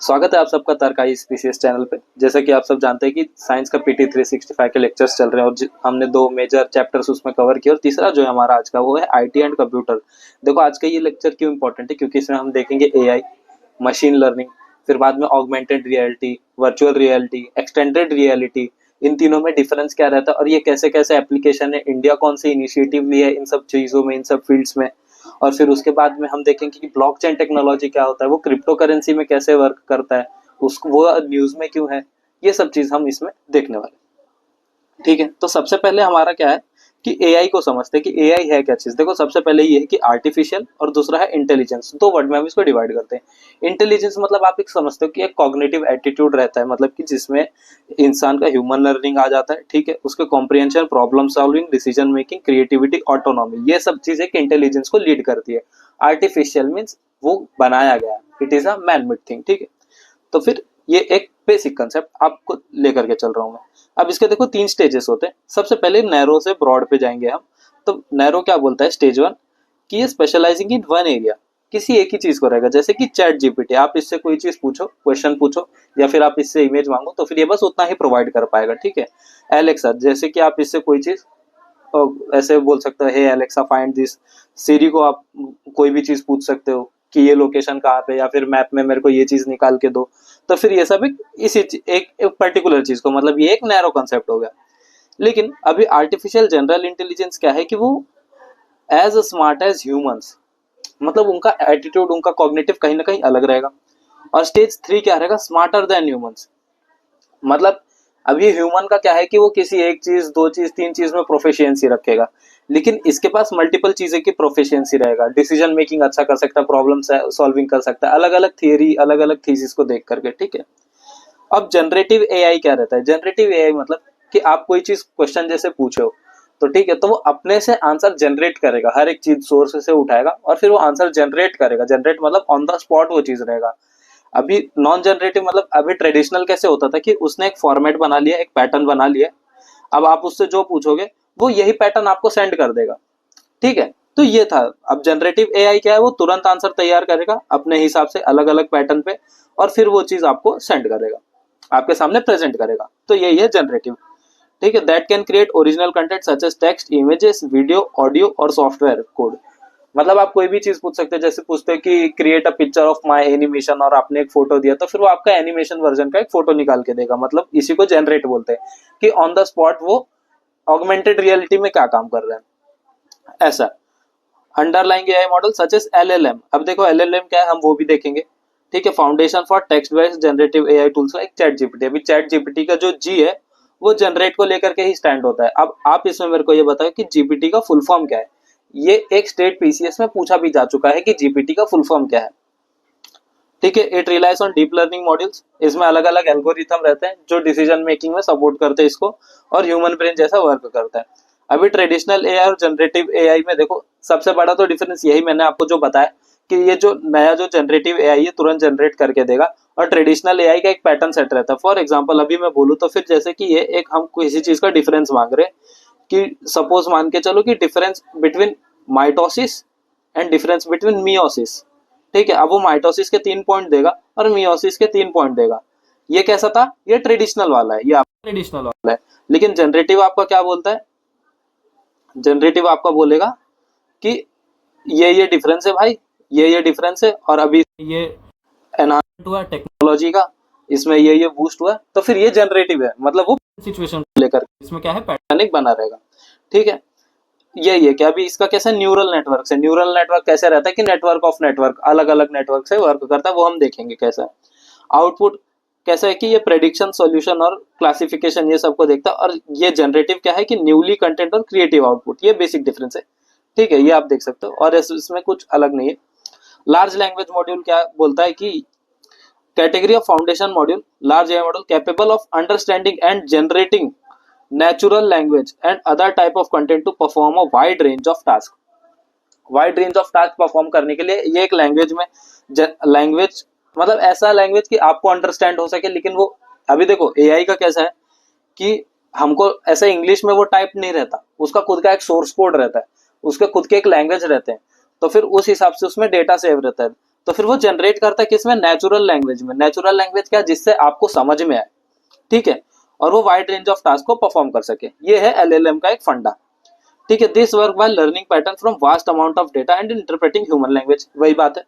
स्वागत है आप सबका तरकाई स्पीसीज चैनल पे। जैसा कि आप सब जानते हैं कि साइंस का पीटी 365 के लेक्चर्स चल रहे हैं और हमने दो मेजर चैप्टर्स उसमें कवर किए और तीसरा जो है हमारा आज का वो है आईटी एंड कंप्यूटर। देखो आज का ये लेक्चर क्यों इंपॉर्टेंट है, क्योंकि इसमें हम देखेंगे एआई, मशीन लर्निंग, फिर बाद में augmented reality, virtual reality, extended reality. इन तीनों में डिफरेंस क्या रहता है और ये कैसे कैसे एप्लीकेशन है, इंडिया कौन सी इनिशिएटिव ली है इन सब चीजों में, इन सब फील्ड्स में। और फिर उसके बाद में हम देखेंगे कि ब्लॉकचेन टेक्नोलॉजी क्या होता है, वो क्रिप्टो करेंसी में कैसे वर्क करता है, उसको वो न्यूज में क्यों है, ये सब चीज हम इसमें देखने वाले। ठीक है, तो सबसे पहले हमारा क्या है कि एआई को समझते हैं कि एआई है क्या चीज। देखो सबसे पहले ये है कि आर्टिफिशियल और दूसरा है इंटेलिजेंस। दो वर्ड में हम इसको डिवाइड करते हैं। इंटेलिजेंस मतलब आप एक समझते हो कि एक कॉग्निटिव एटीट्यूड रहता है, मतलब कि जिसमें इंसान का ह्यूमन लर्निंग आ जाता है। ठीक है, उसके comprehension, problem solving, decision making, creativity, autonomy, ये सब चीजें एक इंटेलिजेंस को लीड करती है। आर्टिफिशियल मीन्स वो बनाया गया, it is a man made thing. ठीक है, तो फिर ये एक बेसिक कंसेप्ट आपको लेकर के चल रहा हूं मैं। अब इसके देखो तीन स्टेजेस होते हैं। सबसे पहले नैरो से ब्रॉड पे जाएंगे हम। तो नैरो क्या बोलता है, स्टेज वन, कि ये स्पेशलाइजिंग इन वन एरिया, किसी एक ही चीज को रहेगा। जैसे कि चैट जीपीटी, आप इससे कोई चीज पूछो, क्वेश्चन पूछो या फिर आप इससे इमेज मांगो तो फिर ये बस उतना ही प्रोवाइड कर पाएगा। ठीक है, एलेक्सा, जैसे कि आप इससे कोई चीज ऐसे बोल सकते हो, हे एलेक्सा फाइंड दिस। सीरी को आप कोई भी चीज पूछ सकते हो कि ये लोकेशन कहाँ पे, या फिर मैप में मेरे को ये चीज निकाल के दो। तो फिर ये सब एक पर्टिकुलर चीज को, मतलब ये एक नैरो कॉन्सेप्ट हो गया। लेकिन अभी आर्टिफिशियल जनरल इंटेलिजेंस क्या है कि वो एज स्मार्ट एज ह्यूमंस, मतलब उनका एटीट्यूड, उनका कॉग्निटिव कहीं ना कहीं अलग रहेगा। और स्टेज थ्री क्या रहेगा, स्मार्टर देन ह्यूमंस। मतलब अभी ह्यूमन का क्या है कि वो किसी एक चीज, दो चीज, तीन चीज में प्रोफिशिएंसी रखेगा, लेकिन इसके पास मल्टीपल चीजें की प्रोफिशिएंसी रहेगा। डिसीजन मेकिंग अच्छा कर सकता है, प्रॉब्लम सॉल्विंग कर सकता है, अलग अलग थियरी, अलग अलग थीसिस को देख करके। ठीक है, अब जनरेटिव एआई क्या रहता है। जनरेटिव एआई मतलब कि आप कोई चीज क्वेश्चन जैसे पूछे हो तो ठीक है, तो वो अपने से आंसर जनरेट करेगा, हर एक चीज सोर्स से उठाएगा और फिर वो आंसर जनरेट करेगा। जनरेट मतलब ऑन द स्पॉट वो चीज रहेगा। अभी नॉन जनरेटिव मतलब अभी ट्रेडिशनल कैसे होता था कि उसने एक फॉर्मेट बना लिया, एक पैटर्न बना लिया, अब आप उससे जो पूछोगे वो यही पैटर्न आपको सेंड कर देगा। ठीक है, तो ये था। अब जनरेटिव एआई क्या है, वो तुरंत आंसर तैयार करेगा अपने हिसाब से अलग अलग पैटर्न पे और फिर वो चीज आपको सेंड करेगा, आपके सामने प्रेजेंट करेगा। तो यही है जनरेटिव। ठीक है, that can create original content such as text, images, video, audio और सॉफ्टवेयर कोड। मतलब आप कोई भी चीज पूछ सकते हैं, जैसे पूछते हैं कि create a picture of my animation, और आपने एक फोटो दिया तो फिर वो आपका एनिमेशन वर्जन का एक फोटो निकाल के देगा। मतलब इसी को जनरेट बोलते हैं कि ऑन द स्पॉट वो ऑगमेंटेड रियलिटी में क्या काम कर रहे हैं, ऐसा। Underlying AI model such as LLM. अब देखो एलएलएम क्या है, हम वो भी देखेंगे। ठीक है, foundation for text based generative AI tools, एक चैट जीपीटी। अभी चैट जीपीटी का जो जी है वो जनरेट को लेकर के ही स्टैंड होता है। अब आप इसमें मेरे को ये बताओ कि जीपीटी का फुल फॉर्म क्या है। ये एक स्टेट पीसीएस में पूछा भी जा चुका है कि जीपीटी का फुल फॉर्म क्या है। ठीक है, it relies on deep learning modules. इसमें अलग अलग एल्गोरिथम रहते हैं जो डिसीजन मेकिंग में सपोर्ट करते हैं इसको, और ह्यूमन ब्रेन जैसा वर्क करता है। अभी ट्रेडिशनल एआई और जनरेटिव एआई में देखो सबसे बड़ा तो डिफरेंस यही मैंने आपको जो बताया कि ये जो नया जो जनरेटिव एआई है तुरंत जनरेट करके देगा, और ट्रेडिशनल एआई का एक पैटर्न सेट रहता है। फॉर एग्जांपल अभी मैं बोलूँ तो फिर जैसे कि ये एक हम किसी चीज का डिफरेंस मांग रहे हैं कि सपोज मान के चलो कि difference between mitosis and difference between meiosis. ठीक है, अब वो माइटोसिस के 3 पॉइंट देगा और मियोसिस के 3 पॉइंट देगा। ये कैसा था, ये ट्रेडिशनल वाला है, ये आपका ट्रेडिशनल वाला है। लेकिन जनरेटिव आपका क्या बोलता है, जनरेटिव आपका बोलेगा कि ये डिफरेंस है भाई, ये डिफरेंस है, और अभी ये एनहांसमेंट हुआ टेक्नोलॉजी का, इसमें ये बूस्ट हुआ, तो फिर ये जनरेटिव है। मतलब वो सिचुएशन को लेकर इसमें क्या है, पैटर्निक बना रहेगा। ठीक है, यही है कि अभी इसका कैसा न्यूरल नेटवर्क से, न्यूरल नेटवर्क कैसे रहता है कि नेटवर्क ऑफ नेटवर्क, अलग अलग नेटवर्क से वर्क करता है, वो हम देखेंगे कैसा है। आउटपुट कैसा है कि ये प्रेडिक्शन, सॉल्यूशन और क्लासिफिकेशन ये सबको देखता है। और ये जनरेटिव क्या है कि न्यूली कंटेंट और क्रिएटिव आउटपुट, ये बेसिक डिफरेंस है। ठीक है, ये आप देख सकते हो, और इसमें कुछ अलग नहीं है। लार्ज लैंग्वेज मॉड्यूल क्या बोलता है कि category of foundation module, large AI model capable of understanding and generating natural language and other type of content to perform a wide range of task। Wide range of task perform करने के लिए ये एक language में, language मतलब ऐसा language कि आपको अंडरस्टैंड हो सके। लेकिन वो अभी देखो एआई का कैसा है कि हमको ऐसे इंग्लिश में वो टाइप नहीं रहता, उसका खुद का एक सोर्स कोड रहता है, उसके खुद के एक लैंग्वेज रहते हैं, तो फिर उस हिसाब से उसमें डेटा सेव रहता है। तो फिर वो जनरेट करता है किसमें, नेचुरल लैंग्वेज में। नेचुरल लैंग्वेज क्या, जिससे आपको समझ में आए, ठीक है, और वो वाइड रेंज ऑफ टास्क को परफॉर्म कर सके। ये है एलएलएम का एक फंडा, ठीक है। This work by learning pattern from vast amount of data and interpreting human language, वही बात है,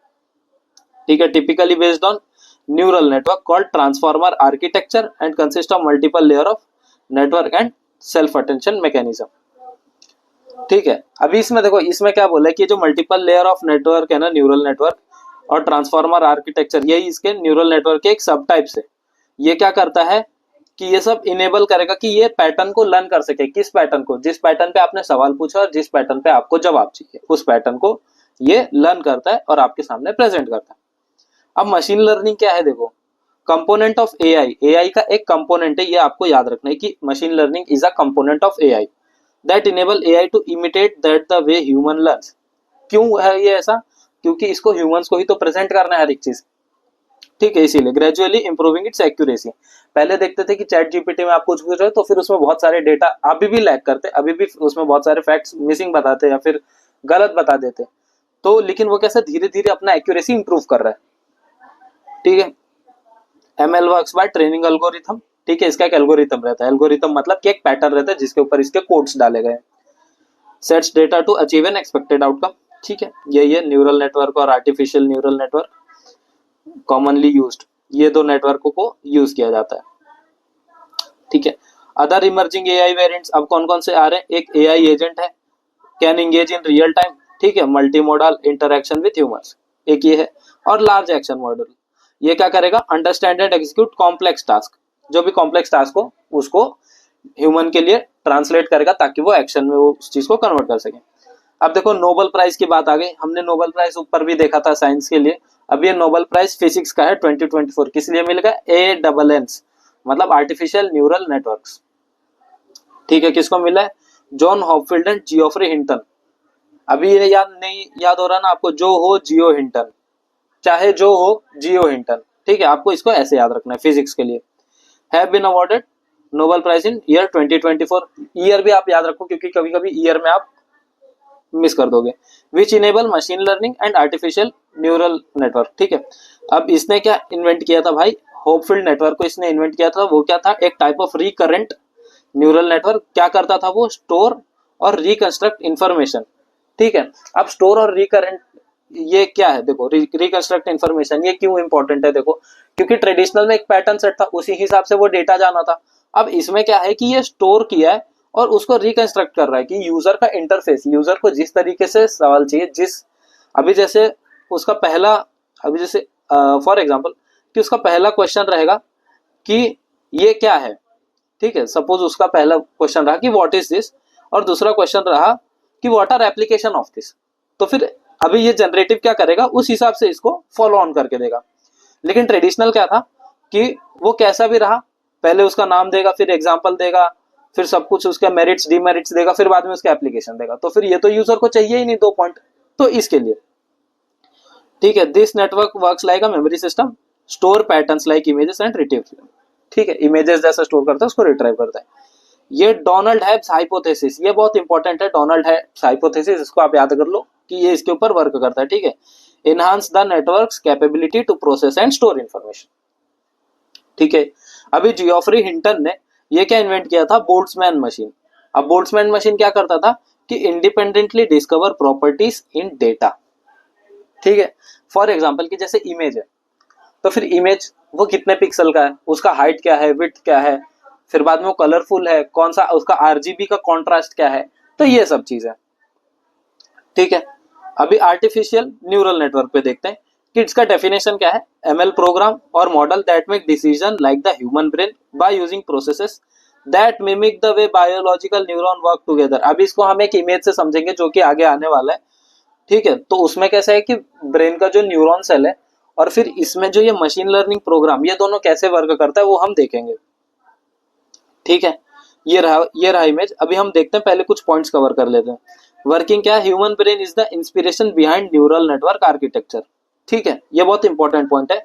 ठीक है। Typically based on neural network called transformer architecture and consist of multiple layer of network and self attention mechanism, ठीक है। अभी इसमें देखो, इसमें क्या बोला है कि जो मल्टीपल लेयर ऑफ नेटवर्क है ना, न्यूरल नेटवर्क और ट्रांसफॉर्मर आर्किटेक्चर, यही इसके न्यूरल नेटवर्क के एक सब टाइप्स है। ये क्या करता है कि ये सब इनेबल करेगा कि ये पैटर्न को लर्न कर सके। किस पैटर्न को, जिस पैटर्न पे आपने सवाल पूछा और जिस पैटर्न पे आपको जवाब चाहिए, उस पैटर्न को ये लर्न करता है और आपके सामने प्रेजेंट करता है। अब मशीन लर्निंग क्या है, देखो, कंपोनेंट ऑफ एआई, एआई का एक कंपोनेंट है, ये आपको याद रखना है कि machine learning is a component of AI that enable AI to imitate that the way human learns. क्यों है ये ऐसा, क्योंकि इसको ह्यूमंस को ही तो प्रेजेंट करना है हर एक चीज, ठीक है, इसीलिए ग्रेजुअली इंप्रूविंग इट्स एक्यूरेसी। पहले देखते थे कि चैट जीपीटी में आप कुछ पूछ रहे हो तो फिर उसमें बहुत सारे डेटा अभी भी लैग करते, अभी भी उसमें बहुत सारे फैक्ट्स मिसिंग बताते या फिर गलत बता देते, तो लेकिन वो कैसे धीरे धीरे अपना एक्यूरेसी इंप्रूव कर रहा है, ठीक है। ML works by training algorithm, ठीक है, इसका एक एल्गोरिथम रहता है। एल्गोरिथम मतलब कि एक पैटर्न रहता है जिसके ऊपर इसके कोड्स डाले गए। Sets data to achieve an expected outcome, ठीक है, यही है न्यूरल नेटवर्क और artificial neural network commonly used, ये दो नेटवर्कों को यूज किया जाता है, ठीक है। अदर इमर्जिंग एआई वेरिएंट्स अब कौन कौन से आ रहे हैं, एक एआई एजेंट है, can engage in real time, ठीक है, multi modal interaction with humans, एक ये है। और लार्ज एक्शन मॉडल, ये क्या करेगा, understand and execute complex task, जो भी कॉम्प्लेक्स टास्क हो उसको ह्यूमन के लिए ट्रांसलेट करेगा ताकि वो एक्शन में वो उस चीज को कन्वर्ट कर सके। अब देखो नोबेल प्राइज की बात आ गई, हमने नोबेल प्राइज ऊपर भी देखा था साइंस के लिए। अब ये नोबेल प्राइज फिजिक्स का है 2024, किस लिए मिलेगा, ANNs मतलब आर्टिफिशियल न्यूरल नेटवर्क्स, ठीक है। किसको मिला है, जॉन हॉपफील्ड एंड जियोफ्री हिंटन। अभी ये याद नहीं याद हो रहा ना आपको, जो हो जियो हिंटन, चाहे जो हो जियो हिंटन, ठीक है, आपको इसको ऐसे याद रखना है फिजिक्स के लिए। Have been awarded Nobel prize in year 2024, year भी आप याद रखो क्योंकि कभी कभी ईयर में आप मिस कर दोगे। Which enable machine learning and artificial neural network, ठीक है। अब इसने क्या इन्वेंट किया था भाई, होपफील्ड नेटवर्क को इसने इन्वेंट किया था। वो क्या था, एक type of recurrent neural network. क्या करता था वो, स्टोर और रिकंस्ट्रक्ट इंफॉर्मेशन, ठीक है। अब स्टोर और रिकरेंट ये क्या है, देखो रिकंस्ट्रक्ट इंफॉर्मेशन ये क्यों इंपॉर्टेंट है, देखो क्योंकि ट्रेडिशनल में एक पैटर्न सेट था, उसी हिसाब से वो डेटा जाना था। अब इसमें क्या है कि ये स्टोर किया है और उसको रिकंस्ट्रक्ट कर रहा है कि यूजर का इंटरफेस, यूजर को जिस तरीके से सवाल चाहिए, जिस अभी जैसे उसका पहला, अभी जैसे फॉर एग्जांपल कि उसका पहला क्वेश्चन रहेगा कि ये क्या है, ठीक है। सपोज उसका पहला क्वेश्चन रहा कि व्हाट इज दिस, और दूसरा क्वेश्चन रहा कि what are application of this. तो फिर अभी ये जनरेटिव क्या करेगा, उस हिसाब से इसको फॉलो ऑन करके देगा। लेकिन ट्रेडिशनल क्या था कि वो कैसा भी रहा, पहले उसका नाम देगा, फिर एग्जाम्पल देगा, फिर सब कुछ उसके मेरिट्स डिमेरिट्स देगा, फिर बाद में उसका एप्लीकेशन देगा। तो फिर ये तो यूजर को चाहिए ही नहीं 2 पॉइंट, तो इसके लिए, ठीक है। This network works like a memory system, store patterns like images and retrieve, ठीक है, इमेजेस जैसा स्टोर करता है उसको रिट्राइव करता है। ये डोनाल्ड हेब्स हाइपोथेसिस, ये बहुत इंपॉर्टेंट है, डोनाल्ड हेब्स हाइपोथेसिस, इसको आप याद कर लो कि ये इसके ऊपर वर्क करता है, ठीक है। Enhance the networks capability to process and store information, ठीक है। अभी जियोफ्री हिंटन ने ये क्या इन्वेंट किया था, बोल्ट्जमैन मशीन। अब बोल्ट्जमैन मशीन क्या करता था कि इंडिपेंडेंटली डिस्कवर प्रॉपर्टीज इन डेटा, ठीक है। फॉर एग्जांपल कि जैसे इमेज है, तो फिर इमेज वो कितने पिक्सल का है, उसका हाइट क्या है, विड्थ क्या है, फिर बाद में वो कलरफुल है, कौन सा उसका आरजीबी का कॉन्ट्रास्ट क्या है, तो ये सब चीजें, ठीक है। अभी आर्टिफिशियल न्यूरल नेटवर्क पे देखते हैं कि इसका डेफिनेशन क्या है, एमएल प्रोग्राम और model that make decision like the human brain by using processes that mimic the way biological neuron work together. अभी इसको हम एक इमेज से समझेंगे जो कि आगे आने वाला है, ठीक है। तो उसमें कैसा है कि ब्रेन का जो न्यूरॉन सेल है और फिर इसमें जो ये मशीन लर्निंग प्रोग्राम, ये दोनों कैसे वर्क करता है वो हम देखेंगे, ठीक है। ये रहा इमेज। अभी हम देखते हैं, पहले कुछ पॉइंट्स कवर कर लेते हैं। वर्किंग क्या है, human brain is the inspiration behind neural network architecture, ठीक है, ये बहुत इंपॉर्टेंट पॉइंट है।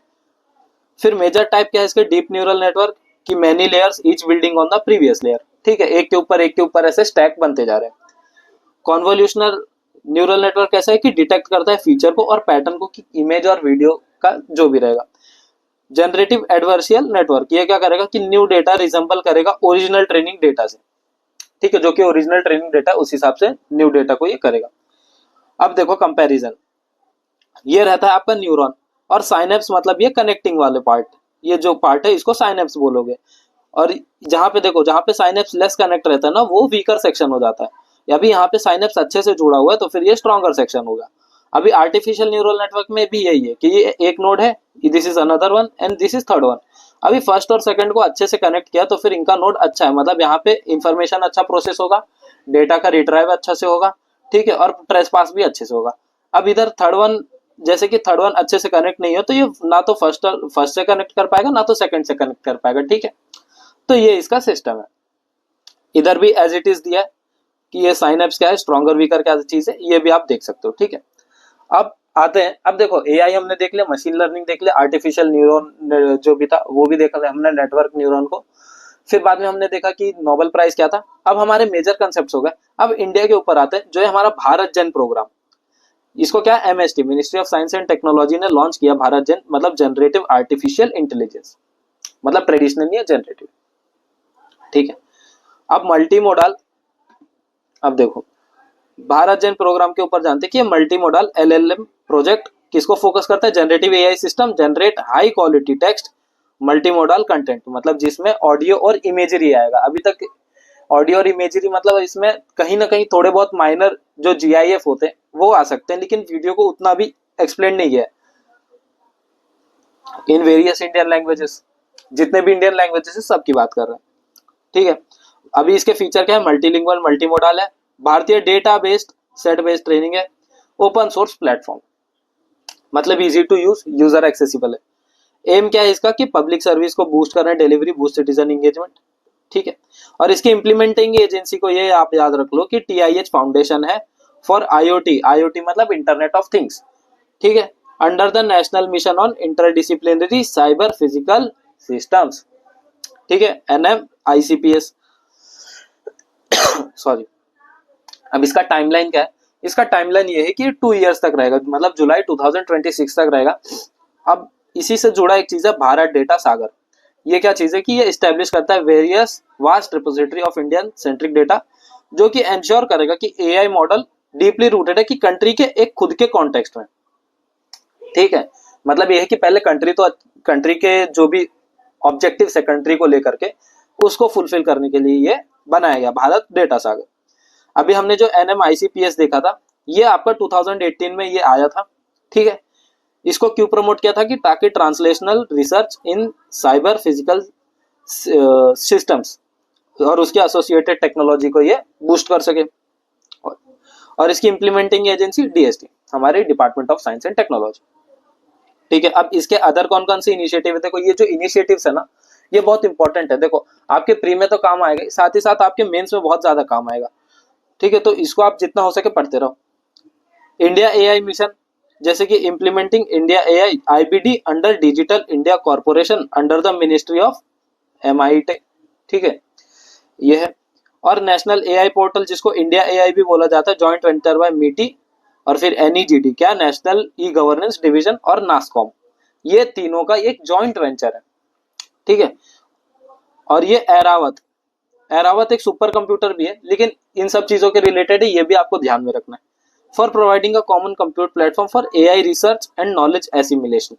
फिर मेजर टाइप क्या है इसके, डीप न्यूरल नेटवर्क की many layers each building on the previous layer, ठीक है, एक के ऊपर ऐसे स्टैक बनते जा रहे हैं। कॉन्वोल्यूशनल न्यूरल नेटवर्क कैसा है कि डिटेक्ट करता है फीचर को और पैटर्न को कि इमेज और वीडियो का जो भी रहेगा। जनरेटिव एडवर्सियल नेटवर्क ये क्या करेगा कि न्यू डेटा रिजेंबल करेगा ओरिजिनल ट्रेनिंग डेटा से, ठीक है, जो कि ओरिजिनल ट्रेनिंग डेटा उस हिसाब से न्यू डेटा को ये करेगा। अब देखो कंपैरिजन, ये रहता है आपका न्यूरॉन और साइनेप्स, मतलब ये कनेक्टिंग वाले पार्ट, ये जो पार्ट है इसको साइनेप्स बोलोगे। और जहां पे देखो, जहां पे साइनेप्स लेस कनेक्ट रहता है ना वो वीकर सेक्शन हो जाता है। अभी यहाँ पे साइनेप्स अच्छे से जुड़ा हुआ है तो फिर ये स्ट्रॉन्गर सेक्शन होगा। अभी आर्टिफिशियल न्यूरल नेटवर्क में भी यही है कि ये एक नोड है, this is another one and this is third one. अभी फर्स्ट और सेकंड को अच्छे से कनेक्ट किया तो फिर इनका नोड अच्छा है, मतलब यहाँ पे इंफॉर्मेशन अच्छा प्रोसेस होगा, डेटा का रिट्राइव अच्छा से होगा, ठीक है, और ट्रेस पास भी अच्छे से होगा। अब इधर थर्ड वन, जैसे कि थर्ड वन अच्छे से कनेक्ट नहीं हो तो ये ना तो फर्स्ट से कनेक्ट कर पाएगा ना तो सेकंड से कनेक्ट कर पाएगा, ठीक है। तो ये इसका सिस्टम है। इधर भी एज इट इज दिया है कि ये साइनेप्स क्या है, स्ट्रॉन्गर वीकर क्या चीज है, ये भी आप देख सकते हो, ठीक है। अब आते हैं, अब देखो एआई हमने देख लिया, मशीन लर्निंग देख लिया, आर्टिफिशियल न्यूरॉन जो भी था वो भी देखा हमने, नेटवर्क न्यूरॉन को। फिर बाद में हमने देखा कि नोबेल प्राइज क्या था। अब हमारे मेजर कंसेप्ट हो गए। अब इंडिया के ऊपर आते हैं, जो है हमारा भारत जन प्रोग्राम। इसको क्या MST, ministry of science and technology ने लॉन्च किया, भारत जन मतलब जनरेटिव आर्टिफिशियल इंटेलिजेंस, मतलब ट्रेडिशनल नहीं है, जनरेटिव, ठीक है। अब मल्टी मोडाल, अब देखो भारत जन प्रोग्राम के ऊपर जानते हैं कि ये मल्टी मोडाल एलएलएम प्रोजेक्ट किसको फोकस करता है, generative AI system generate high quality text multi modal content, मतलब जिसमें ऑडियो और इमेजरी आएगा। अभी तक ऑडियो और इमेजरी मतलब इसमें कहीं ना कहीं थोड़े बहुत माइनर जो जीआईएफ होते हैं वो आ सकते हैं, लेकिन वीडियो को उतना भी एक्सप्लेन नहीं किया इन वेरियस इंडियन लैंग्वेजेस, जितने भी इंडियन लैंग्वेजेस है सबकी बात कर रहे हैं, ठीक है। अभी इसके फीचर क्या है, मल्टीलिंगुअल मल्टीमोडाल है, भारतीय data based set based training है, ओपन सोर्स प्लेटफॉर्म, मतलब easy to use, user accessible है। एम क्या है इसका कि पब्लिक सर्विस को बूस्ट करना है, डिलीवरी बूस्ट सिटीजन एंगेजमेंट, ठीक है। और इसकी इंप्लीमेंटिंग एजेंसी को ये आप याद रख लो कि टीआईएच फाउंडेशन है फॉर आईओटी, आईओटी मतलब इंटरनेट ऑफ थिंग्स, ठीक है, under the national mission on interdisciplinary cyber physical systems, ठीक है, NMICPS, सॉरी। अब इसका टाइमलाइन क्या है, इसका टाइमलाइन ये है कि 2 इयर्स तक रहेगा, मतलब जुलाई 2026 तक रहेगा। अब इसी से जुड़ा एक चीज है भारत डेटा सागर। ये क्या चीज है कि ये स्टैब्लिश करता है various vast repository of Indian centric data, जो कि एंश्योर करेगा कि एआई मॉडल डीपली रूटेड है कि कंट्री के एक खुद के कॉन्टेक्स्ट में, ठीक है। मतलब ये है कि पहले कंट्री के जो भी ऑब्जेक्टिव है कंट्री को लेकर के उसको फुलफिल करने के लिए ये बनाया गया भारत डेटा सागर। अभी हमने जो NMICPS देखा था ये आपका 2018 में ये आया था, ठीक है। इसको क्यों प्रमोट किया था कि ताकि ट्रांसलेशनल रिसर्च इन साइबर फिजिकल सिस्टम्स और उसके एसोसिएटेड टेक्नोलॉजी को ये बूस्ट कर सके। और इसकी इंप्लीमेंटिंग एजेंसी DST, हमारे department of science and technology, ठीक है। अब इसके अदर कौन कौन से इनिशिएटिव है, देखो ये जो इनिशिएटिव्स है ना ये बहुत इंपॉर्टेंट है। देखो आपके प्री में तो काम आएगा, साथ ही साथ आपके मेंस में बहुत ज्यादा काम आएगा, ठीक है। तो इसको आप जितना हो सके पढ़ते रहो। इंडिया एआई मिशन, जैसे कि implementing India AI IBD under digital India corporation under the ministry of MIT, ठीक है, ये है। और नेशनल एआई पोर्टल जिसको इंडिया एआई भी बोला जाता है, जॉइंट वेंचर बाय MITI और फिर NEGD क्या नेशनल ई गवर्नेंस डिवीजन और नासकॉम, ये तीनों का एक जॉइंट वेंचर है, ठीक है। और ये एरावत एक सुपर कंप्यूटर भी है, लेकिन इन सब चीजों के रिलेटेड है, ये भी आपको ध्यान में रखना है। For providing a common computer platform for AI research and knowledge assimilation.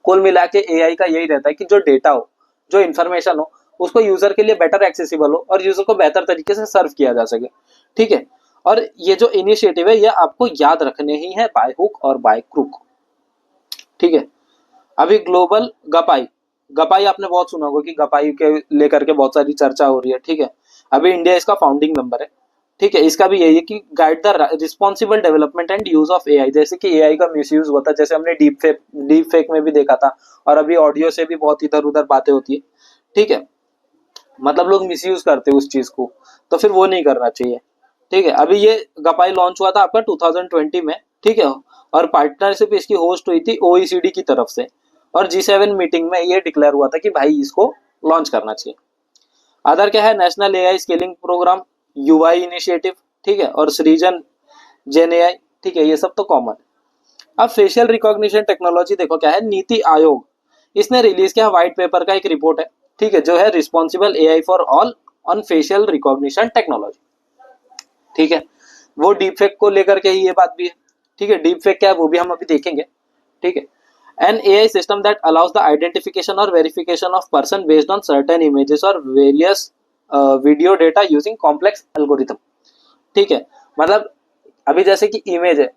कुल मिला के एआई का यही रहता है कि जो डेटा हो, जो इन्फॉर्मेशन हो, उसको यूजर के लिए बेटर एक्सेसिबल हो और यूजर को बेहतर तरीके से सर्व किया जा सके, ठीक है। और ये जो इनिशिएटिव है ये आपको याद रखने ही है बाय हुक और बाय क्रुक, ठीक है। अभी ग्लोबल गपाई, गपाई आपने बहुत सुना होगा कि गपाई के लेकर के बहुत सारी चर्चा हो रही है, ठीक है। अभी इंडिया इसका फाउंडिंग मेंबर है, ठीक है। इसका भी यही है कि guide the responsible development and use of AI, जैसे कि एआई का मिसयूज होता है, जैसे हमने डीप फेक में भी देखा था, और अभी ऑडियो से भी बहुत इधर उधर बातें होती है, ठीक है। मतलब लोग मिसयूज करते हैं उस चीज को, तो फिर वो नहीं करना चाहिए, ठीक है। अभी ये गपाई लॉन्च हुआ था आपका 2020 में, ठीक है। और पार्टनरशिप इसकी होस्ट हुई थी OECD की तरफ से, और G7 मीटिंग में ये डिक्लेयर हुआ था कि भाई इसको लॉन्च करना चाहिए। अदर क्या है, national AI scaling program, UI initiative, ठीक है। और सृजन जेन एआई, ठीक है, ये सब तो कॉमन है। अब फेशियल रिकॉग्निशन टेक्नोलॉजी देखो क्या है, नीति आयोग इसने रिलीज किया व्हाइट पेपर का एक रिपोर्ट है, ठीक है, जो है responsible AI for all on facial recognition technology, ठीक है। वो डीप फेक को लेकर के ही ये बात भी है, ठीक है। डीप फेक क्या है वो भी हम अभी देखेंगे, ठीक है। An AI system that allows the identification और verification of person based on certain images और various video data using complex algorithm, ठीक है। मतलब अभी जैसे कि इमेज है,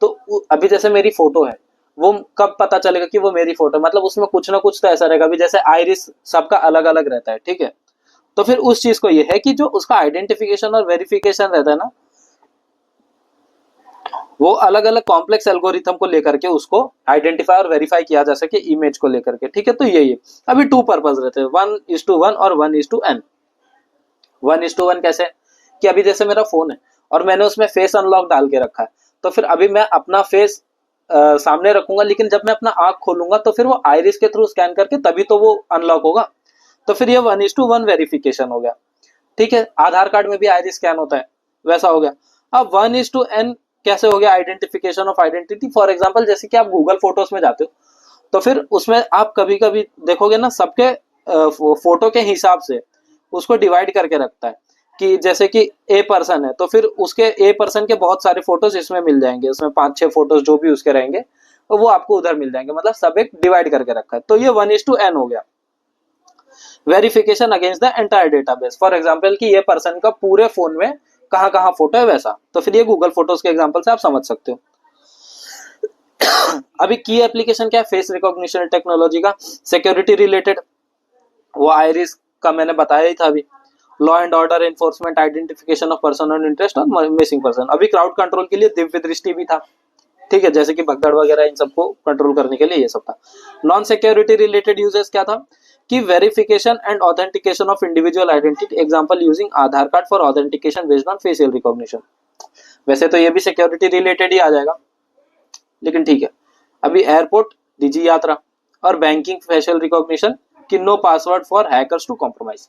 तो अभी जैसे मेरी फोटो है, वो कब पता चलेगा कि वो मेरी फोटो है, मतलब उसमें कुछ ना कुछ तो ऐसा रहेगा। अभी जैसे आइरिस सबका अलग अलग रहता है, ठीक है, तो फिर उस चीज को ये है कि जो उसका आइडेंटिफिकेशन और वेरिफिकेशन रहता है ना, वो अलग अलग कॉम्प्लेक्स एल्गोरिथम को लेकर के उसको आइडेंटिफाई और वेरीफाई किया जा सके इमेज को लेकर के, ठीक है। तो यही है। अभी टू पर्पज रहते हैं, 1:1 और 1:n। 1:1 कैसे, कि अभी जैसे मेरा फोन है और मैंने उसमें फेस अनलॉक डाल के रखा है, तो फिर अभी मैं अपना फेस सामने रखूंगा, लेकिन जब मैं अपना आंख खोलूंगा तो फिर वो आइरिस के थ्रू स्कैन करके तभी तो वो अनलॉक होगा। तो फिर ये 1:1 वेरिफिकेशन हो गया, ठीक है। आधार कार्ड में भी आइरिस स्कैन होता है, वैसा हो गया। अब 1:n कैसे हो गया, identification of identity. For example जैसे कि आप गूगल फोटोज में जाते हो, तो फिर उसमें आप कभी कभी देखोगे ना, सबके फोटो के हिसाब से उसको डिवाइड करके रखता है, कि जैसे कि ए पर्सन है तो फिर उसके ए पर्सन के बहुत सारे फोटोज इसमें मिल जाएंगे, उसमें 5-6 फोटोज जो भी उसके रहेंगे तो वो आपको उधर मिल जाएंगे, मतलब सब एक डिवाइड करके रखा है। तो ये 1:n हो गया। Verification against the entire database, for example कि ये पर्सन का पूरे फोन में कहाँ कहाँ फोटो है वैसा, तो फिर ये गूगल फोटोज के एग्जांपल से आप समझ सकते हो। अभी की एप्लीकेशन क्या है फेस रिकॉग्निशन टेक्नोलॉजी का, सिक्योरिटी रिलेटेड, वो आइरिस का मैंने बताया ही था अभी। Law and order enforcement, identification of person on interest और मिसिंग पर्सन। अभी क्राउड कंट्रोल के लिए दिव्य दृष्टि भी था, ठीक है, जैसे कि भगदड़ वगैरह इन सबको कंट्रोल करने के लिए ये सब था। नॉन सिक्योरिटी रिलेटेड यूजेस क्या था, कि verification and authentication of individual identity, example using Aadhaar card for authentication based on facial recognition. वैसे तो ये भी सिक्योरिटी रिलेटेड ही आ जाएगा, लेकिन ठीक है। अभी एयरपोर्ट, डिजी यात्रा और बैंकिंग फेशियल रिकॉग्निशन, कि no password for hackers to compromise.